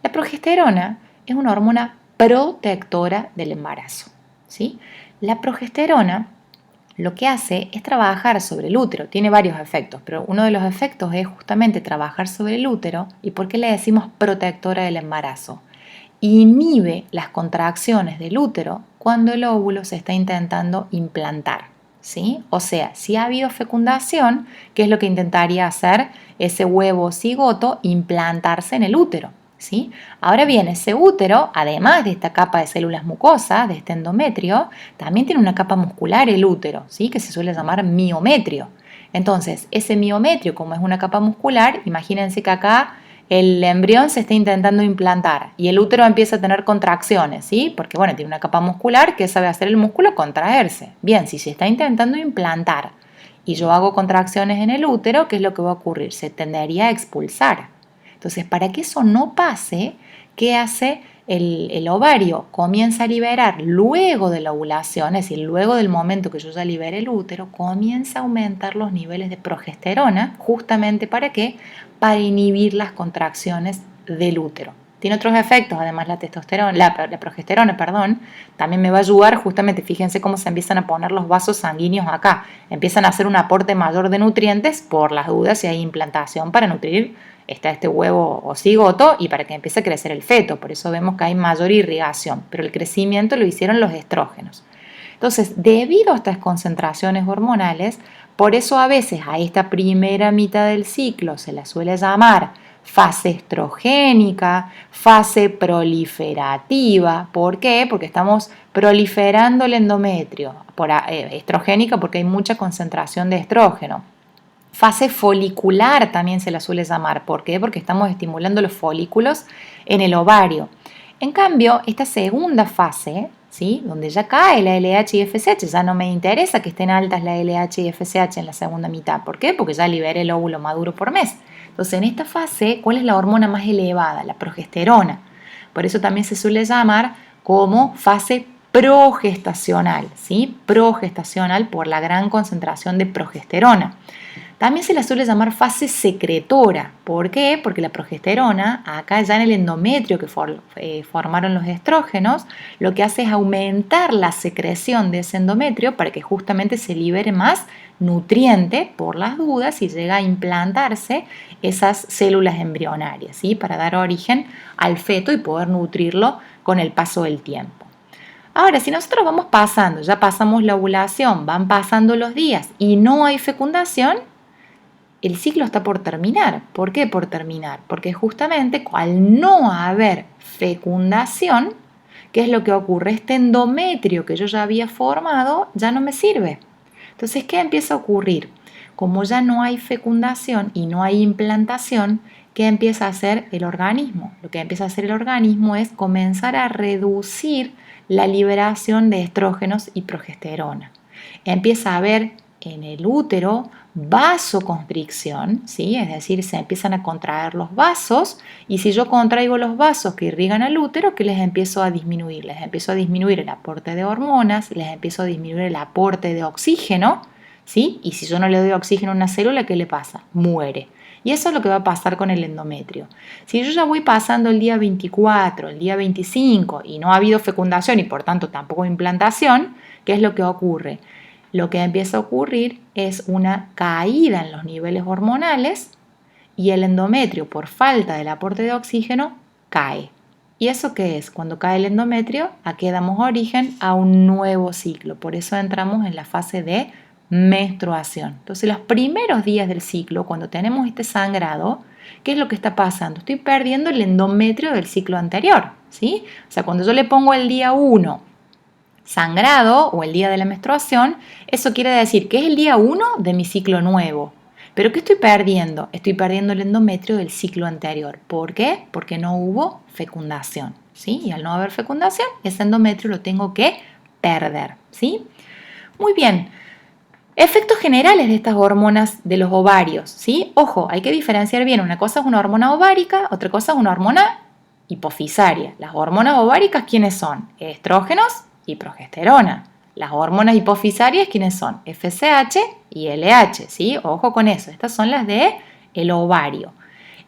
La progesterona es una hormona protectora del embarazo, ¿sí? La progesterona lo que hace es trabajar sobre el útero, tiene varios efectos, pero uno de los efectos es justamente trabajar sobre el útero. ¿Y por qué le decimos protectora del embarazo? Inhibe las contracciones del útero cuando el óvulo se está intentando implantar, ¿sí? O sea, si ha habido fecundación, ¿qué es lo que intentaría hacer ese huevo cigoto? Implantarse en el útero, ¿sí? Ahora bien, ese útero, además de esta capa de células mucosas, de este endometrio, también tiene una capa muscular el útero, ¿sí? Que se suele llamar miometrio. Entonces, ese miometrio, como es una capa muscular, imagínense que acá el embrión se está intentando implantar y el útero empieza a tener contracciones, ¿sí? Porque, bueno, tiene una capa muscular que sabe hacer el músculo contraerse. Bien, si se está intentando implantar y yo hago contracciones en el útero, ¿qué es lo que va a ocurrir? Se tendería a expulsar. Entonces, para que eso no pase, ¿qué hace el ovario? Comienza a liberar luego de la ovulación, es decir, luego del momento que yo ya libere el útero, comienza a aumentar los niveles de progesterona, justamente ¿para qué? Para inhibir las contracciones del útero. Tiene otros efectos, además la progesterona, perdón, también me va a ayudar justamente, fíjense cómo se empiezan a poner los vasos sanguíneos acá, empiezan a hacer un aporte mayor de nutrientes por las dudas si hay implantación para nutrir este huevo o cigoto y para que empiece a crecer el feto, por eso vemos que hay mayor irrigación, pero el crecimiento lo hicieron los estrógenos. Entonces, debido a estas concentraciones hormonales, por eso a veces a esta primera mitad del ciclo se la suele llamar fase estrogénica, fase proliferativa. ¿Por qué? Porque estamos proliferando el endometrio. Estrogénica porque hay mucha concentración de estrógeno. Fase folicular también se la suele llamar. ¿Por qué? Porque estamos estimulando los folículos en el ovario. En cambio, esta segunda fase ¿sí? Donde ya cae la LH y FSH, ya no me interesa que estén altas la LH y FSH en la segunda mitad. ¿Por qué? Porque ya liberé el óvulo maduro por mes. Entonces, en esta fase, ¿cuál es la hormona más elevada? La progesterona. Por eso también se suele llamar como fase progestacional, ¿sí? Progestacional por la gran concentración de progesterona. También se la suele llamar fase secretora. ¿Por qué? Porque la progesterona, acá ya en el endometrio que formaron los estrógenos, lo que hace es aumentar la secreción de ese endometrio para que justamente se libere más nutriente por las dudas y llega a implantarse esas células embrionarias, ¿sí? Para dar origen al feto y poder nutrirlo con el paso del tiempo. Ahora, si nosotros vamos pasando, ya pasamos la ovulación, van pasando los días y no hay fecundación, el ciclo está por terminar. ¿Por qué por terminar? Porque justamente al no haber fecundación, ¿qué es lo que ocurre? Este endometrio que yo ya había formado ya no me sirve. Entonces, ¿qué empieza a ocurrir? Como ya no hay fecundación y no hay implantación, ¿qué empieza a hacer el organismo? Lo que empieza a hacer el organismo es comenzar a reducir la liberación de estrógenos y progesterona. Empieza a haber en el útero vasoconstricción, ¿sí? Es decir, se empiezan a contraer los vasos y si yo contraigo los vasos que irrigan al útero, ¿qué les empiezo a disminuir? Les empiezo a disminuir el aporte de hormonas, les empiezo a disminuir el aporte de oxígeno, ¿sí? Y si yo no le doy oxígeno a una célula, ¿qué le pasa? Muere. Y eso es lo que va a pasar con el endometrio. Si yo ya voy pasando el día 24, el día 25 y no ha habido fecundación y por tanto tampoco implantación, ¿qué es lo que ocurre? Lo que empieza a ocurrir es una caída en los niveles hormonales y el endometrio, por falta del aporte de oxígeno, cae. ¿Y eso qué es? Cuando cae el endometrio, aquí damos origen a un nuevo ciclo. Por eso entramos en la fase de menstruación. Entonces, los primeros días del ciclo, cuando tenemos este sangrado, ¿qué es lo que está pasando? Estoy perdiendo el endometrio del ciclo anterior, ¿sí? O sea, cuando yo le pongo el día 1 sangrado o el día de la menstruación, eso quiere decir que es el día 1 de mi ciclo nuevo. ¿Pero qué estoy perdiendo? Estoy perdiendo el endometrio del ciclo anterior. ¿Por qué? Porque no hubo fecundación, ¿sí? Y al no haber fecundación, ese endometrio lo tengo que perder, ¿sí? Muy bien. Efectos generales de estas hormonas de los ovarios, ¿sí? Ojo, hay que diferenciar bien. Una cosa es una hormona ovárica, otra cosa es una hormona hipofisaria. Las hormonas ováricas, ¿quiénes son? Estrógenos y progesterona. Las hormonas hipofisarias, ¿quiénes son? FSH y LH, ¿sí? Ojo con eso. Estas son las de el ovario.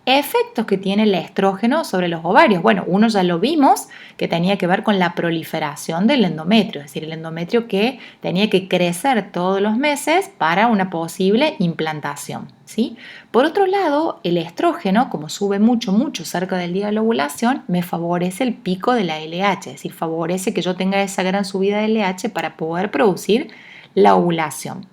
Efectos que tiene el estrógeno sobre los ovarios. Bueno, uno ya lo vimos que tenía que ver con la proliferación del endometrio, es decir, el endometrio que tenía que crecer todos los meses para una posible implantación, ¿sí? Por otro lado, el estrógeno, como sube mucho, mucho cerca del día de la ovulación, me favorece el pico de la LH, es decir, favorece que yo tenga esa gran subida de LH para poder producir la ovulación.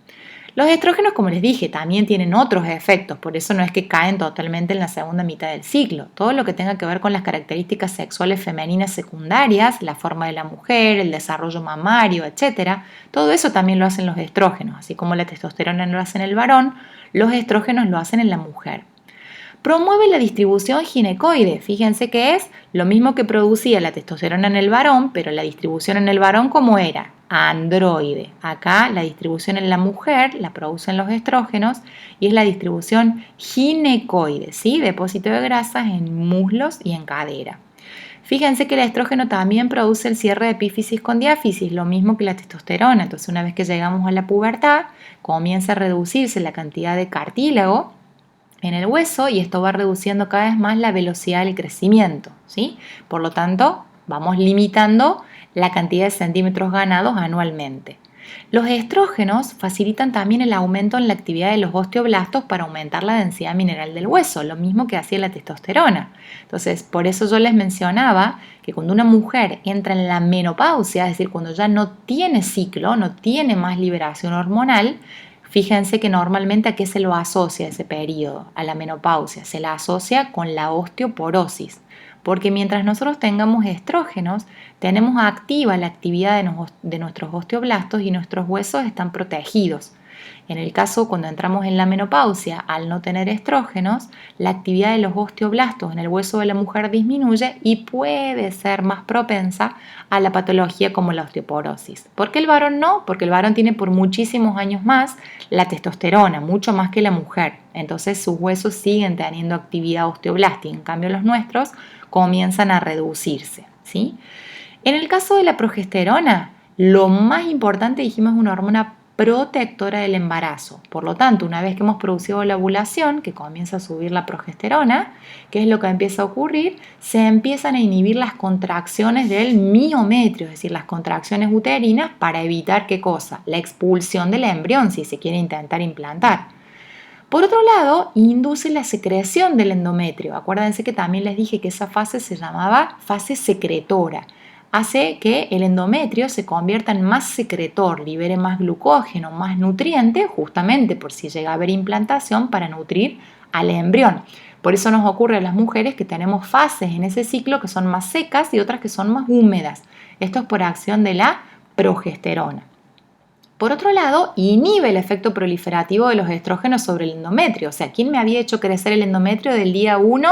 Los estrógenos, como les dije, también tienen otros efectos, por eso no es que caen totalmente en la segunda mitad del ciclo. Todo lo que tenga que ver con las características sexuales femeninas secundarias, la forma de la mujer, el desarrollo mamario, etc., todo eso también lo hacen los estrógenos, así como la testosterona lo hace en el varón, los estrógenos lo hacen en la mujer. Promueve la distribución ginecoide. Fíjense que es lo mismo que producía la testosterona en el varón, pero la distribución en el varón, ¿cómo era? Androide. Acá la distribución en la mujer la producen los estrógenos y es la distribución ginecoide, ¿sí? Depósito de grasas en muslos y en cadera. Fíjense que el estrógeno también produce el cierre de epífisis con diáfisis, lo mismo que la testosterona. Entonces, una vez que llegamos a la pubertad, comienza a reducirse la cantidad de cartílago en el hueso y esto va reduciendo cada vez más la velocidad del crecimiento, ¿sí? Por lo tanto, vamos limitando la cantidad de centímetros ganados anualmente. Los estrógenos facilitan también el aumento en la actividad de los osteoblastos para aumentar la densidad mineral del hueso, lo mismo que hacía la testosterona. Entonces, por eso yo les mencionaba que cuando una mujer entra en la menopausia, es decir, cuando ya no tiene ciclo, no tiene más liberación hormonal, fíjense que normalmente a qué se lo asocia ese periodo, a la menopausia, se la asocia con la osteoporosis, porque mientras nosotros tengamos estrógenos, tenemos activa la actividad de nuestros osteoblastos y nuestros huesos están protegidos. En el caso cuando entramos en la menopausia, al no tener estrógenos, la actividad de los osteoblastos en el hueso de la mujer disminuye y puede ser más propensa a la patología como la osteoporosis. ¿Por qué el varón no? Porque el varón tiene por muchísimos años más la testosterona, mucho más que la mujer. Entonces sus huesos siguen teniendo actividad osteoblástica, en cambio los nuestros comienzan a reducirse, ¿sí? En el caso de la progesterona, lo más importante, dijimos, es una hormona protectora del embarazo. Por lo tanto, una vez que hemos producido la ovulación, que comienza a subir la progesterona, ¿qué es lo que empieza a ocurrir? Se empiezan a inhibir las contracciones del miometrio, es decir, las contracciones uterinas, para evitar ¿qué cosa? La expulsión del embrión si se quiere intentar implantar. Por otro lado, induce la secreción del endometrio. Acuérdense que también les dije que esa fase se llamaba fase secretora. Hace que el endometrio se convierta en más secretor, libere más glucógeno, más nutriente, justamente por si llega a haber implantación para nutrir al embrión. Por eso nos ocurre a las mujeres que tenemos fases en ese ciclo que son más secas y otras que son más húmedas. Esto es por acción de la progesterona. Por otro lado, inhibe el efecto proliferativo de los estrógenos sobre el endometrio. O sea, ¿quién me había hecho crecer el endometrio del día 1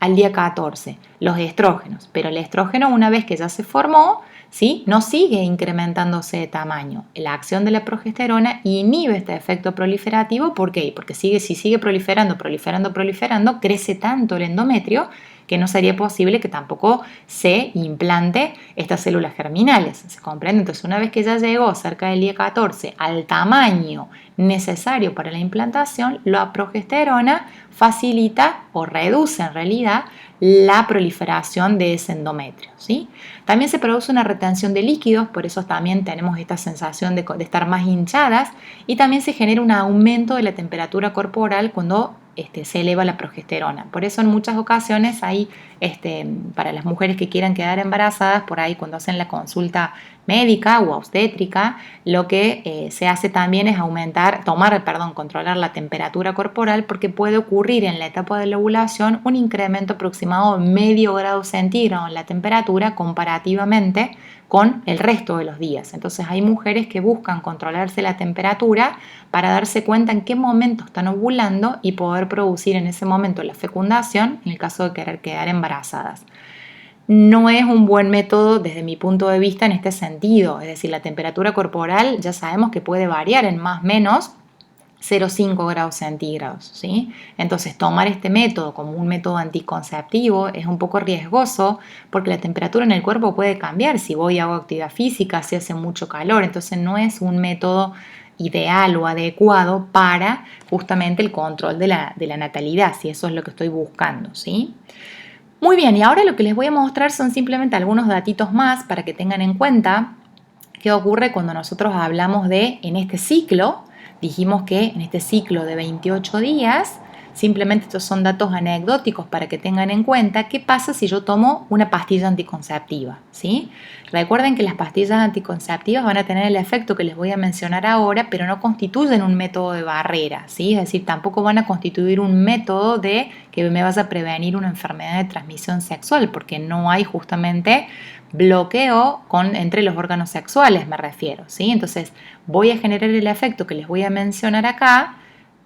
al día 14? Los estrógenos. Pero el estrógeno, una vez que ya se formó, ¿sí?, no sigue incrementándose de tamaño. La acción de la progesterona inhibe este efecto proliferativo. ¿Por qué? Porque si sigue proliferando, crece tanto el endometrio que no sería posible que tampoco se implante estas células germinales. ¿Se comprende? Entonces, una vez que ya llegó cerca del día 14 al tamaño necesario para la implantación, la progesterona facilita o reduce en realidad la proliferación de ese endometrio, ¿sí? También se produce una retención de líquidos, por eso también tenemos esta sensación de estar más hinchadas, y también se genera un aumento de la temperatura corporal cuando se eleva la progesterona. Por eso en muchas ocasiones hay, para las mujeres que quieran quedar embarazadas, por ahí cuando hacen la consulta médica o obstétrica, lo que se hace también es controlar la temperatura corporal, porque puede ocurrir en la etapa de la ovulación un incremento aproximado de medio grado centígrado en la temperatura comparativamente con el resto de los días. Entonces hay mujeres que buscan controlarse la temperatura para darse cuenta en qué momento están ovulando y poder producir en ese momento la fecundación en el caso de querer quedar embarazadas. No es un buen método desde mi punto de vista en este sentido, es decir, la temperatura corporal ya sabemos que puede variar en más o menos 0,5 grados centígrados, ¿sí? Entonces, tomar este método como un método anticonceptivo es un poco riesgoso porque la temperatura en el cuerpo puede cambiar si voy y hago actividad física, si hace mucho calor, entonces no es un método ideal o adecuado para justamente el control de la natalidad, si eso es lo que estoy buscando, ¿sí? Muy bien, y ahora lo que les voy a mostrar son simplemente algunos datitos más para que tengan en cuenta qué ocurre cuando nosotros hablamos de en este ciclo. Dijimos que en este ciclo de 28 días, simplemente estos son datos anecdóticos para que tengan en cuenta qué pasa si yo tomo una pastilla anticonceptiva, ¿sí? Recuerden que las pastillas anticonceptivas van a tener el efecto que les voy a mencionar ahora, pero no constituyen un método de barrera, ¿sí? Es decir, tampoco van a constituir un método de que me vas a prevenir una enfermedad de transmisión sexual, porque no hay justamente bloqueo entre los órganos sexuales, me refiero, ¿sí? Entonces voy a generar el efecto que les voy a mencionar acá,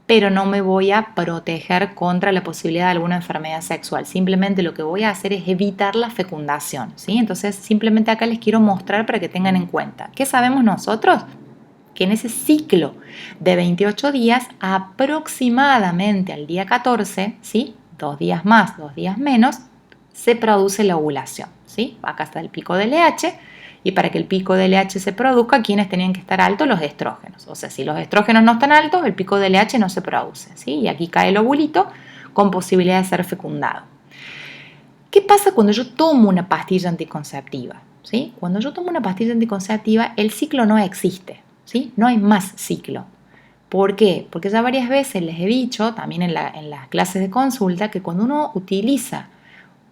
pero no me voy a proteger contra la posibilidad de alguna enfermedad sexual. Simplemente lo que voy a hacer es evitar la fecundación, ¿sí? Entonces simplemente acá les quiero mostrar para que tengan en cuenta. ¿Qué sabemos nosotros? Que en ese ciclo de 28 días, aproximadamente al día 14, ¿sí?, 2 días más, 2 días menos, se produce la ovulación, ¿sí? Acá está el pico de LH, y para que el pico de LH se produzca, ¿quiénes tenían que estar altos? Los estrógenos. O sea, si los estrógenos no están altos, el pico de LH no se produce, ¿sí? Y aquí cae el ovulito con posibilidad de ser fecundado. ¿Qué pasa cuando yo tomo una pastilla anticonceptiva? ¿Sí? Cuando yo tomo una pastilla anticonceptiva, el ciclo no existe, ¿sí? No hay más ciclo. ¿Por qué? Porque ya varias veces les he dicho, también en las clases de consulta, que cuando uno utiliza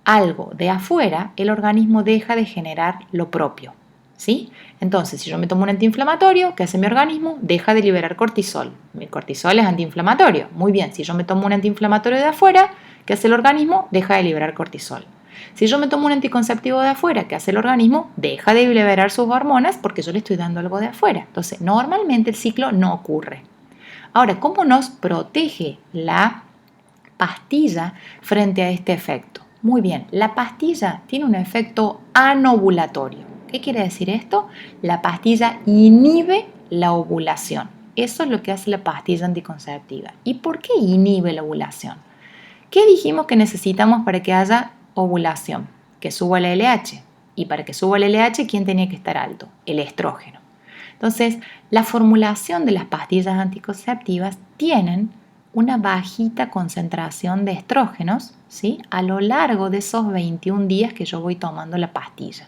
algo de afuera, el organismo deja de generar lo propio, ¿sí? Entonces, si yo me tomo un antiinflamatorio, ¿qué hace mi organismo? Deja de liberar cortisol. El cortisol es antiinflamatorio. Muy bien, si yo me tomo un antiinflamatorio de afuera, ¿qué hace el organismo? Deja de liberar cortisol. Si yo me tomo un anticonceptivo de afuera, ¿qué hace el organismo? Deja de liberar sus hormonas porque yo le estoy dando algo de afuera. Entonces, normalmente el ciclo no ocurre. Ahora, ¿cómo nos protege la pastilla frente a este efecto? Muy bien, la pastilla tiene un efecto anovulatorio. ¿Qué quiere decir esto? La pastilla inhibe la ovulación. Eso es lo que hace la pastilla anticonceptiva. ¿Y por qué inhibe la ovulación? ¿Qué dijimos que necesitamos para que haya ovulación? Que suba el LH. Y para que suba el LH, ¿quién tenía que estar alto? El estrógeno. Entonces, la formulación de las pastillas anticonceptivas tienen una bajita concentración de estrógenos, ¿sí? A lo largo de esos 21 días que yo voy tomando la pastilla.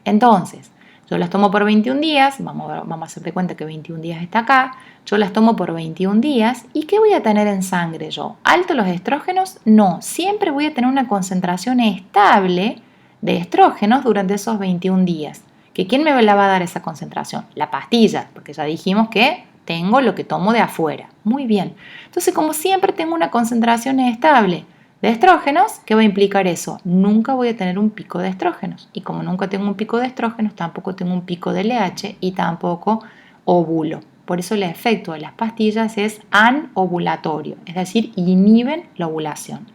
Entonces, yo las tomo por 21 días, vamos a hacer de cuenta que 21 días está acá, yo las tomo por 21 días y ¿qué voy a tener en sangre yo? ¿Alto los estrógenos? No, siempre voy a tener una concentración estable de estrógenos durante esos 21 días. ¿Que quién me la va a dar esa concentración? La pastilla, porque ya dijimos que tengo lo que tomo de afuera. Muy bien. Entonces, como siempre tengo una concentración estable de estrógenos, ¿qué va a implicar eso? Nunca voy a tener un pico de estrógenos. Y como nunca tengo un pico de estrógenos, tampoco tengo un pico de LH y tampoco ovulo. Por eso el efecto de las pastillas es anovulatorio, es decir, inhiben la ovulación.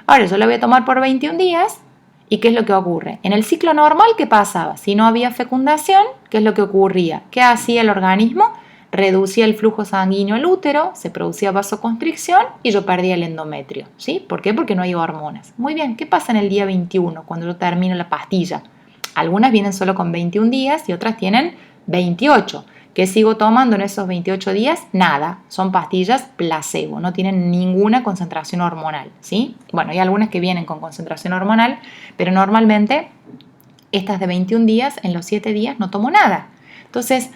Ahora, yo la voy a tomar por 21 días. ¿Y qué es lo que ocurre? En el ciclo normal, ¿qué pasaba? Si no había fecundación, ¿qué es lo que ocurría? ¿Qué hacía el organismo? Reducía el flujo sanguíneo al útero, se producía vasoconstricción y yo perdía el endometrio. ¿Sí? ¿Por qué? Porque no hay hormonas. Muy bien, ¿qué pasa en el día 21 cuando yo termino la pastilla? Algunas vienen solo con 21 días y otras tienen 28. ¿Qué sigo tomando en esos 28 días? Nada, son pastillas placebo, no tienen ninguna concentración hormonal, ¿sí? Bueno, hay algunas que vienen con concentración hormonal, pero normalmente estas de 21 días, en los 7 días no tomo nada. Entonces,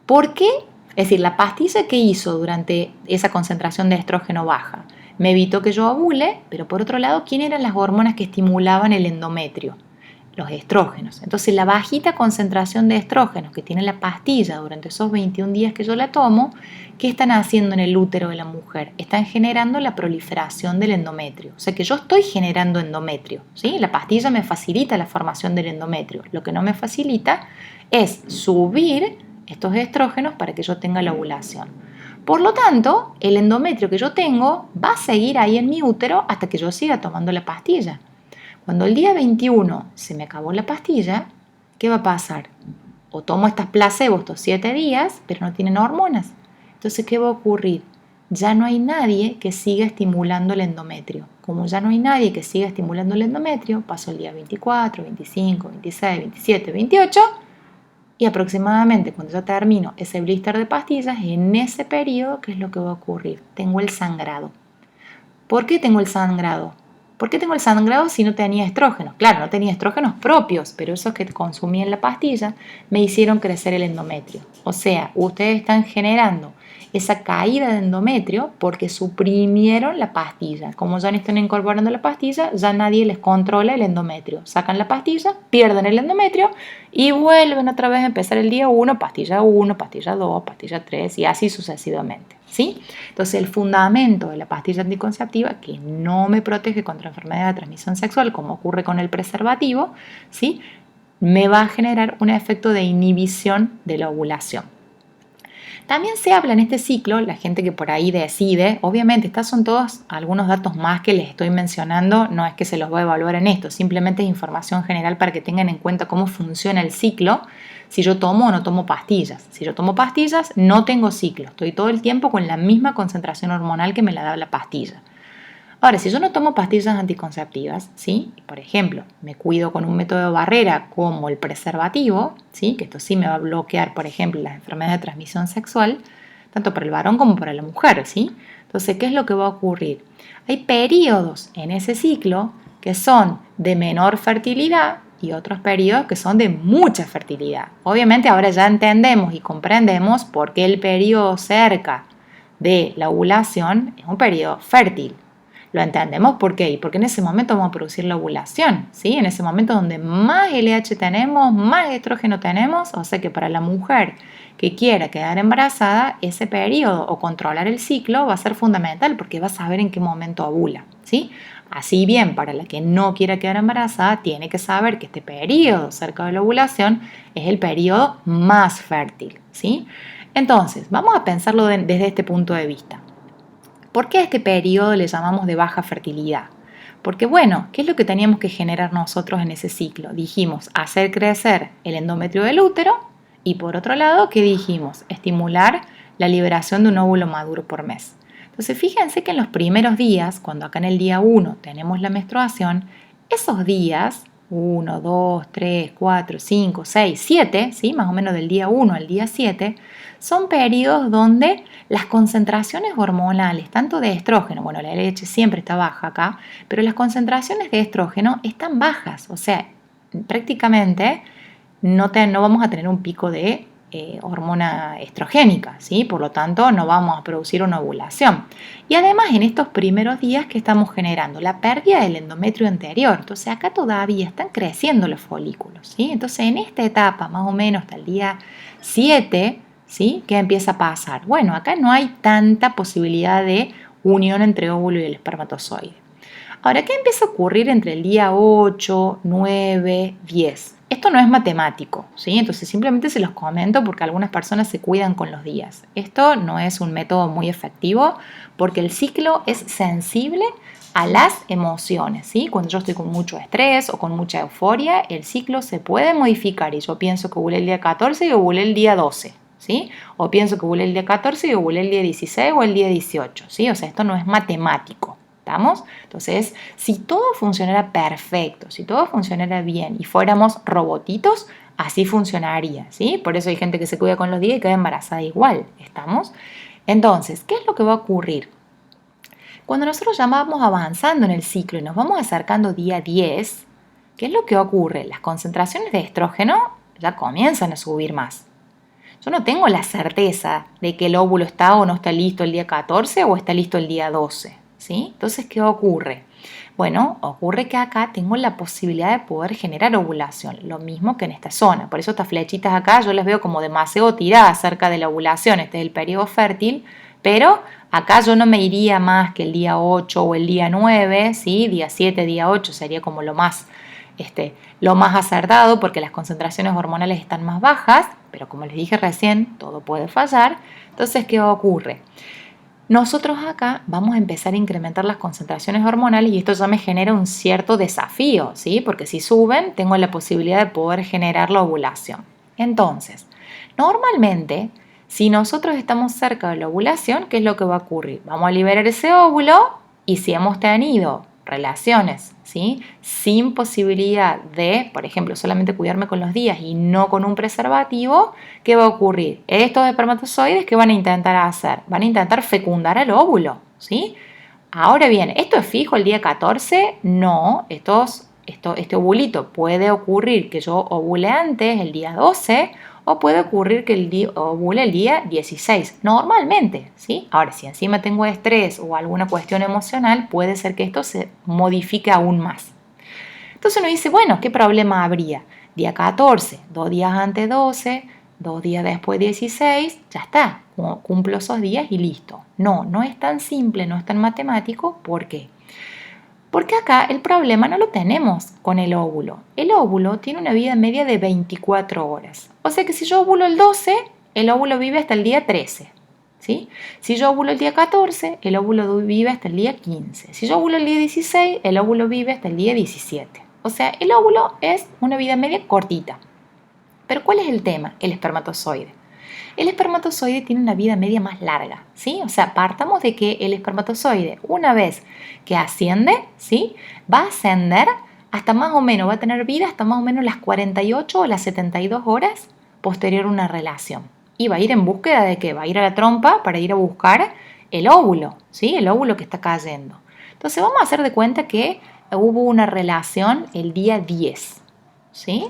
¿por qué? Es decir, la pastilla que hizo durante esa concentración de estrógeno baja me evitó que yo ovule, pero por otro lado, ¿quién eran las hormonas que estimulaban el endometrio? Los estrógenos. Entonces, la bajita concentración de estrógenos que tiene la pastilla durante esos 21 días que yo la tomo, ¿qué están haciendo en el útero de la mujer? Están generando la proliferación del endometrio. O sea que yo estoy generando endometrio, ¿sí? La pastilla me facilita la formación del endometrio. Lo que no me facilita es subir estos estrógenos para que yo tenga la ovulación. Por lo tanto, el endometrio que yo tengo va a seguir ahí en mi útero hasta que yo siga tomando la pastilla. Cuando el día 21 se me acabó la pastilla, ¿qué va a pasar? O tomo estas placebos estos 7 días, pero no tienen hormonas. Entonces, ¿qué va a ocurrir? Ya no hay nadie que siga estimulando el endometrio. Como ya no hay nadie que siga estimulando el endometrio, pasó el día 24, 25, 26, 27, 28 y aproximadamente cuando yo termino ese blister de pastillas, en ese periodo, ¿qué es lo que va a ocurrir? Tengo el sangrado. ¿Por qué tengo el sangrado? ¿Por qué tengo el sangrado si no tenía estrógenos? Claro, no tenía estrógenos propios, pero esos que consumí en la pastilla me hicieron crecer el endometrio. O sea, ustedes están generando esa caída de endometrio porque suprimieron la pastilla. Como ya no están incorporando la pastilla, ya nadie les controla el endometrio. Sacan la pastilla, pierden el endometrio y vuelven otra vez a empezar el día 1, pastilla 1, pastilla 2, pastilla 3 y así sucesivamente. ¿Sí? Entonces, el fundamento de la pastilla anticonceptiva, que no me protege contra enfermedades de transmisión sexual, como ocurre con el preservativo, ¿sí? Me va a generar un efecto de inhibición de la ovulación. También se habla en este ciclo, la gente que por ahí decide, obviamente estos son todos algunos datos más que les estoy mencionando, no es que se los voy a evaluar en esto, simplemente es información general para que tengan en cuenta cómo funciona el ciclo, si yo tomo o no tomo pastillas. Si yo tomo pastillas, no tengo ciclo, estoy todo el tiempo con la misma concentración hormonal que me la da la pastilla. Ahora, si yo no tomo pastillas anticonceptivas, ¿sí? Por ejemplo, me cuido con un método de barrera como el preservativo, ¿sí? Que esto sí me va a bloquear, por ejemplo, las enfermedades de transmisión sexual, tanto para el varón como para la mujer, ¿sí? Entonces, ¿qué es lo que va a ocurrir? Hay periodos en ese ciclo que son de menor fertilidad y otros periodos que son de mucha fertilidad. Obviamente ahora ya entendemos y comprendemos por qué el periodo cerca de la ovulación es un periodo fértil. Lo entendemos, ¿por qué? Porque en ese momento vamos a producir la ovulación, ¿sí? En ese momento donde más LH tenemos, más estrógeno tenemos, o sea que para la mujer que quiera quedar embarazada, ese periodo o controlar el ciclo va a ser fundamental porque va a saber en qué momento ovula, ¿sí? Así bien, para la que no quiera quedar embarazada, tiene que saber que este periodo cerca de la ovulación es el periodo más fértil, ¿sí? Entonces, vamos a pensarlo desde este punto de vista. ¿Por qué a este periodo le llamamos de baja fertilidad? Porque bueno, ¿qué es lo que teníamos que generar nosotros en ese ciclo? Dijimos hacer crecer el endometrio del útero y por otro lado, ¿qué dijimos? Estimular la liberación de un óvulo maduro por mes. Entonces fíjense que en los primeros días, cuando acá en el día 1 tenemos la menstruación, esos días, 1, 2, 3, 4, 5, 6, 7, ¿sí? Más o menos del día 1 al día 7, son periodos donde las concentraciones hormonales, tanto de estrógeno, bueno, la LH siempre está baja acá, pero las concentraciones de estrógeno están bajas, o sea, prácticamente no vamos a tener un pico de hormona estrogénica, ¿sí? Por lo tanto, no vamos a producir una ovulación. Y además, en estos primeros días que estamos generando la pérdida del endometrio anterior, entonces acá todavía están creciendo los folículos, ¿sí? Entonces, en esta etapa, más o menos hasta el día 7, ¿sí? ¿Qué empieza a pasar? Bueno, acá no hay tanta posibilidad de unión entre óvulo y el espermatozoide. Ahora, ¿qué empieza a ocurrir entre el día 8, 9, 10? Esto no es matemático, ¿sí? Entonces simplemente se los comento porque algunas personas se cuidan con los días. Esto no es un método muy efectivo porque el ciclo es sensible a las emociones, ¿sí? Cuando yo estoy con mucho estrés o con mucha euforia, el ciclo se puede modificar y yo pienso que ovulé el día 14 y ovulé el día 12, ¿sí? O pienso que ovulé el día 14 y ovulé el día 16 o el día 18, ¿sí? O sea, esto no es matemático. ¿Estamos? Entonces, si todo funcionara perfecto, si todo funcionara bien y fuéramos robotitos, así funcionaría, ¿sí? Por eso hay gente que se cuida con los días y queda embarazada igual, ¿estamos? Entonces, ¿qué es lo que va a ocurrir? Cuando nosotros ya vamos avanzando en el ciclo y nos vamos acercando día 10, ¿qué es lo que ocurre? Las concentraciones de estrógeno ya comienzan a subir más. Yo no tengo la certeza de que el óvulo está o no está listo el día 14 o está listo el día 12. ¿Sí? Entonces, ¿qué ocurre? Bueno, ocurre que acá tengo la posibilidad de poder generar ovulación, lo mismo que en esta zona. Por eso estas flechitas acá yo las veo como demasiado tiradas cerca de la ovulación. Este es el periodo fértil, pero acá yo no me iría más que el día 8 o el día 9, ¿sí? Día 7, día 8 sería como lo más acertado porque las concentraciones hormonales están más bajas, pero como les dije recién, todo puede fallar. Entonces, ¿qué ocurre? Nosotros acá vamos a empezar a incrementar las concentraciones hormonales y esto ya me genera un cierto desafío, ¿sí? Porque si suben, tengo la posibilidad de poder generar la ovulación. Entonces, normalmente, si nosotros estamos cerca de la ovulación, ¿qué es lo que va a ocurrir? Vamos a liberar ese óvulo y si hemos tenido relaciones, ¿sí? Sin posibilidad de, por ejemplo, solamente cuidarme con los días y no con un preservativo, ¿qué va a ocurrir? Estos espermatozoides, ¿qué van a intentar hacer? Van a intentar fecundar al óvulo, ¿sí? Ahora bien, ¿esto es fijo el día 14? No, este ovulito puede ocurrir que yo ovule antes, el día 12, o puede ocurrir que ovule el día 16, normalmente, ¿sí? Ahora, si encima tengo estrés o alguna cuestión emocional, puede ser que esto se modifique aún más. Entonces uno dice, bueno, ¿qué problema habría? Día 14, 2 días antes 12, 2 días después 16, ya está, cumplo esos días y listo. No, no es tan simple, no es tan matemático. ¿Por qué? Porque acá el problema no lo tenemos con el óvulo. El óvulo tiene una vida media de 24 horas. O sea que si yo ovulo el 12, el óvulo vive hasta el día 13. ¿Sí? Si yo ovulo el día 14, el óvulo vive hasta el día 15. Si yo ovulo el día 16, el óvulo vive hasta el día 17. O sea, el óvulo es una vida media cortita. Pero ¿cuál es el tema? El espermatozoide. El espermatozoide tiene una vida media más larga, ¿sí? O sea, partamos de que el espermatozoide, una vez que asciende, ¿sí? Va a ascender hasta más o menos, va a tener vida hasta más o menos las 48 o las 72 horas posterior a una relación. Y va a ir en búsqueda de qué? Va a ir a la trompa para ir a buscar el óvulo, ¿sí? El óvulo que está cayendo. Entonces vamos a hacer de cuenta que hubo una relación el día 10, ¿sí?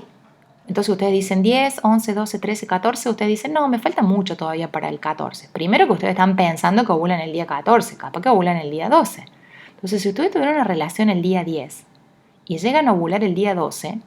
Entonces ustedes dicen 10, 11, 12, 13, 14, ustedes dicen, no, me falta mucho todavía para el 14. Primero que ustedes están pensando que ovulan el día 14, capaz que ovulan el día 12. Entonces, si ustedes tuvieron una relación el día 10 y llegan a ovular el día 12,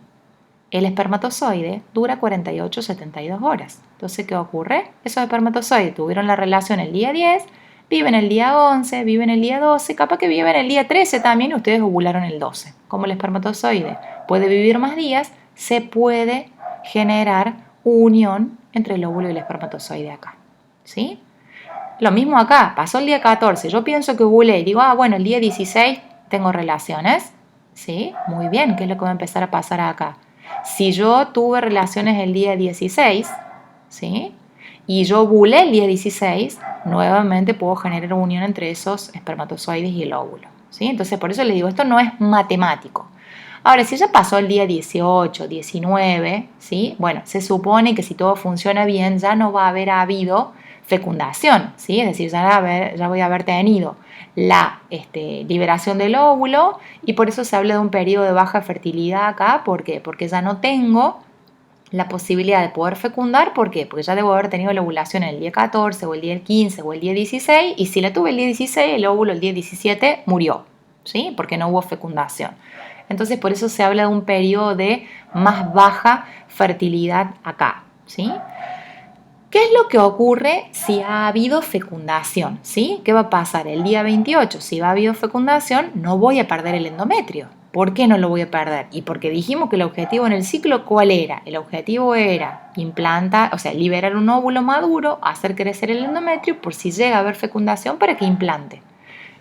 el espermatozoide dura 48, 72 horas. Entonces, ¿qué ocurre? Esos espermatozoides tuvieron la relación el día 10, Viven el día 11, viven el día 12, capaz que viven el día 13 también y ustedes ovularon el 12. Como el espermatozoide puede vivir más días, se puede generar unión entre el óvulo y el espermatozoide acá. ¿Sí? Lo mismo acá, pasó el día 14, yo pienso que ovulé y digo, bueno, el día 16 tengo relaciones. ¿Sí? Muy bien, ¿qué es lo que va a empezar a pasar acá? Si yo tuve relaciones el día 16, ¿sí? Y yo ovulé el día 16, nuevamente puedo generar unión entre esos espermatozoides y el óvulo. ¿Sí? Entonces, por eso les digo, esto no es matemático. Ahora, si ya pasó el día 18, 19, ¿sí? Bueno, se supone que si todo funciona bien, ya no va a haber habido fecundación, ¿sí? Es decir, ya voy a haber tenido la liberación del óvulo y por eso se habla de un periodo de baja fertilidad acá. ¿Por qué? Porque ya no tengo la posibilidad de poder fecundar. ¿Por qué? Porque ya debo haber tenido la ovulación el día 14 o el día 15 o el día 16 y si la tuve el día 16, el óvulo el día 17 murió, ¿sí? Porque no hubo fecundación. Entonces por eso se habla de un periodo de más baja fertilidad acá, ¿sí? ¿Qué es lo que ocurre si ha habido fecundación? ¿Sí? ¿Qué va a pasar? El día 28, si ha habido fecundación, no voy a perder el endometrio. ¿Por qué no lo voy a perder? Y porque dijimos que el objetivo en el ciclo, ¿cuál era? El objetivo era implantar, o sea, liberar un óvulo maduro, hacer crecer el endometrio por si llega a haber fecundación para que implante.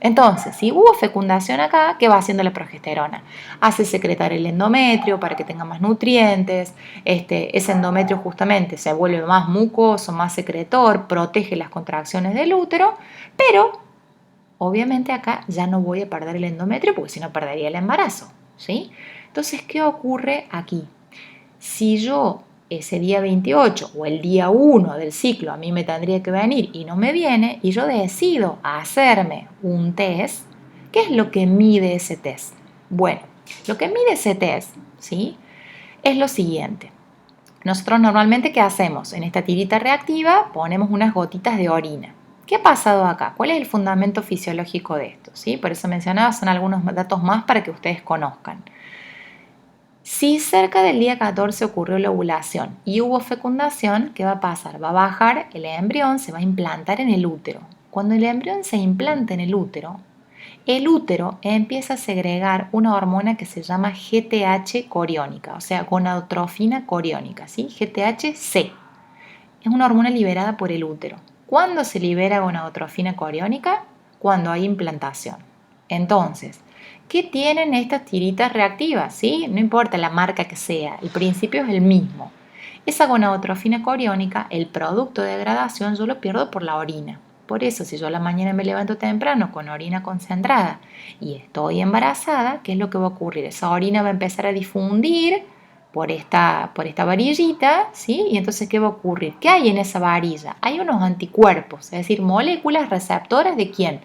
Entonces, si hubo fecundación acá, ¿qué va haciendo la progesterona? Hace secretar el endometrio para que tenga más nutrientes. Ese endometrio justamente se vuelve más mucoso, más secretor, protege las contracciones del útero, pero obviamente acá ya no voy a perder el endometrio porque si no perdería el embarazo, ¿sí? Entonces, ¿qué ocurre aquí? Si yo ese día 28 o el día 1 del ciclo a mí me tendría que venir y no me viene y yo decido hacerme un test, ¿qué es lo que mide ese test? Bueno, lo que mide ese test, ¿sí? Es lo siguiente. Nosotros normalmente, ¿qué hacemos? En esta tirita reactiva ponemos unas gotitas de orina. ¿Qué ha pasado acá? ¿Cuál es el fundamento fisiológico de esto? ¿Sí? Por eso mencionaba, son algunos datos más para que ustedes conozcan. Si cerca del día 14 ocurrió la ovulación y hubo fecundación, ¿qué va a pasar? Va a bajar el embrión, se va a implantar en el útero. Cuando el embrión se implanta en el útero empieza a segregar una hormona que se llama GTH coriónica, o sea, gonadotrofina coriónica, ¿sí? GTH-C. Es una hormona liberada por el útero. ¿Cuándo se libera gonadotrofina coriónica? Cuando hay implantación. Entonces, ¿qué tienen estas tiritas reactivas? ¿Sí? No importa la marca que sea, el principio es el mismo. Esa gonadotrofina coriónica, el producto de degradación, yo lo pierdo por la orina. Por eso, si yo a la mañana me levanto temprano con orina concentrada y estoy embarazada, ¿qué es lo que va a ocurrir? Esa orina va a empezar a difundir por esta varillita, ¿sí? Y entonces, ¿qué va a ocurrir? ¿Qué hay en esa varilla? Hay unos anticuerpos, es decir, moléculas receptoras ¿de quién?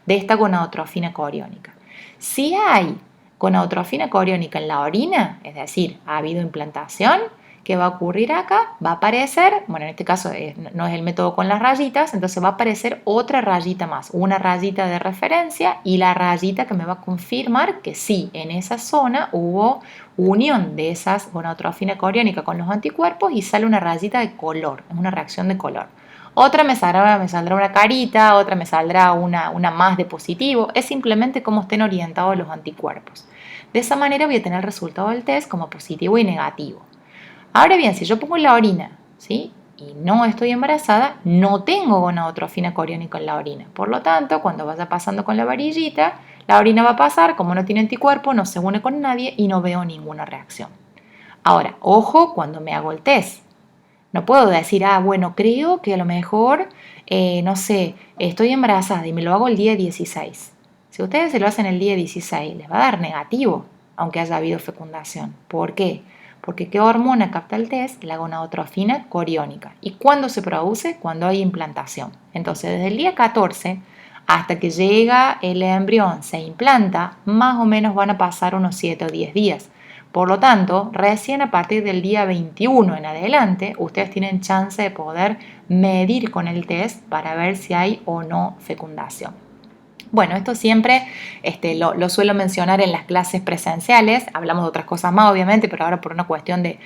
De esta gonadotrofina coriónica. Si hay gonadotrofina coriónica en la orina, es decir, ha habido implantación, ¿qué va a ocurrir acá? Va a aparecer, bueno, en este caso no es el método con las rayitas, entonces va a aparecer otra rayita más, una rayita de referencia y la rayita que me va a confirmar que sí, en esa zona hubo unión de esas gonadotrofina coriónica con los anticuerpos y sale una rayita de color, es una reacción de color. Otra me saldrá una carita, otra me saldrá una más de positivo, es simplemente cómo estén orientados los anticuerpos. De esa manera voy a tener el resultado del test como positivo y negativo. Ahora bien, si yo pongo la orina, ¿sí? Y no estoy embarazada, no tengo gonadotrofina coriónica en la orina. Por lo tanto, cuando vaya pasando con la varillita, la orina va a pasar, como no tiene anticuerpo, no se une con nadie y no veo ninguna reacción. Ahora, ojo cuando me hago el test. No puedo decir, bueno, creo que a lo mejor, no sé, estoy embarazada y me lo hago el día 16. Si ustedes se lo hacen el día 16, les va a dar negativo, aunque haya habido fecundación. ¿Por qué? Porque ¿qué hormona capta el test? La gonadotrofina coriónica. ¿Y cuándo se produce? Cuando hay implantación. Entonces, desde el día 14 hasta que llega el embrión, se implanta, más o menos van a pasar unos 7 o 10 días. Por lo tanto, recién a partir del día 21 en adelante, ustedes tienen chance de poder medir con el test para ver si hay o no fecundación. Bueno, esto siempre lo suelo mencionar en las clases presenciales, hablamos de otras cosas más obviamente, pero ahora por una cuestión de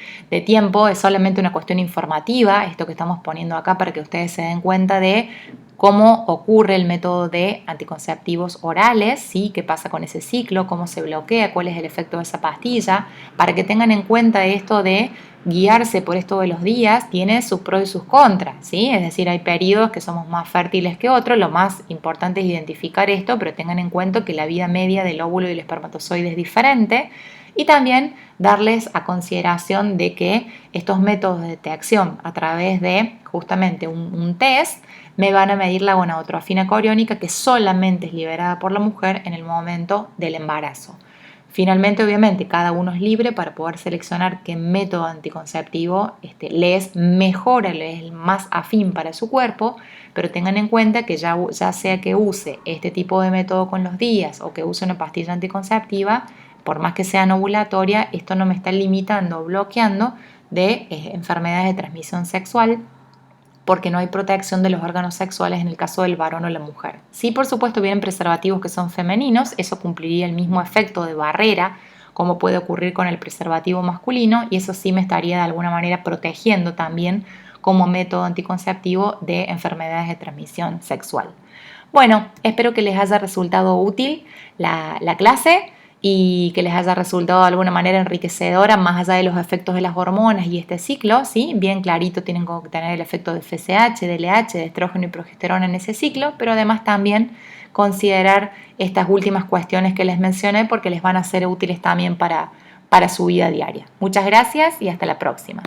tiempo es solamente una cuestión informativa, esto que estamos poniendo acá para que ustedes se den cuenta de cómo ocurre el método de anticonceptivos orales, ¿sí? ¿Qué pasa con ese ciclo? ¿Cómo se bloquea? ¿Cuál es el efecto de esa pastilla? Para que tengan en cuenta esto de guiarse por esto de los días, tiene sus pros y sus contras, ¿sí? Es decir, hay periodos que somos más fértiles que otros, lo más importante es identificar esto, pero tengan en cuenta que la vida media del óvulo y el espermatozoide es diferente, y también darles a consideración de que estos métodos de detección a través de justamente un test me van a medir la gonadotrofina coriónica, que solamente es liberada por la mujer en el momento del embarazo. Finalmente, obviamente, cada uno es libre para poder seleccionar qué método anticonceptivo le es mejor, le es más afín para su cuerpo, pero tengan en cuenta que ya sea que use este tipo de método con los días o que use una pastilla anticonceptiva, por más que sea no ovulatoria, esto no me está limitando o bloqueando de enfermedades de transmisión sexual, porque no hay protección de los órganos sexuales en el caso del varón o la mujer. Sí, por supuesto, vienen preservativos que son femeninos, eso cumpliría el mismo efecto de barrera como puede ocurrir con el preservativo masculino, y eso sí me estaría de alguna manera protegiendo también como método anticonceptivo de enfermedades de transmisión sexual. Bueno, espero que les haya resultado útil la clase y que les haya resultado de alguna manera enriquecedora, más allá de los efectos de las hormonas y este ciclo, ¿sí? Bien clarito tienen que tener el efecto de FSH, de LH, de estrógeno y progesterona en ese ciclo, pero además también considerar estas últimas cuestiones que les mencioné porque les van a ser útiles también para su vida diaria. Muchas gracias y hasta la próxima.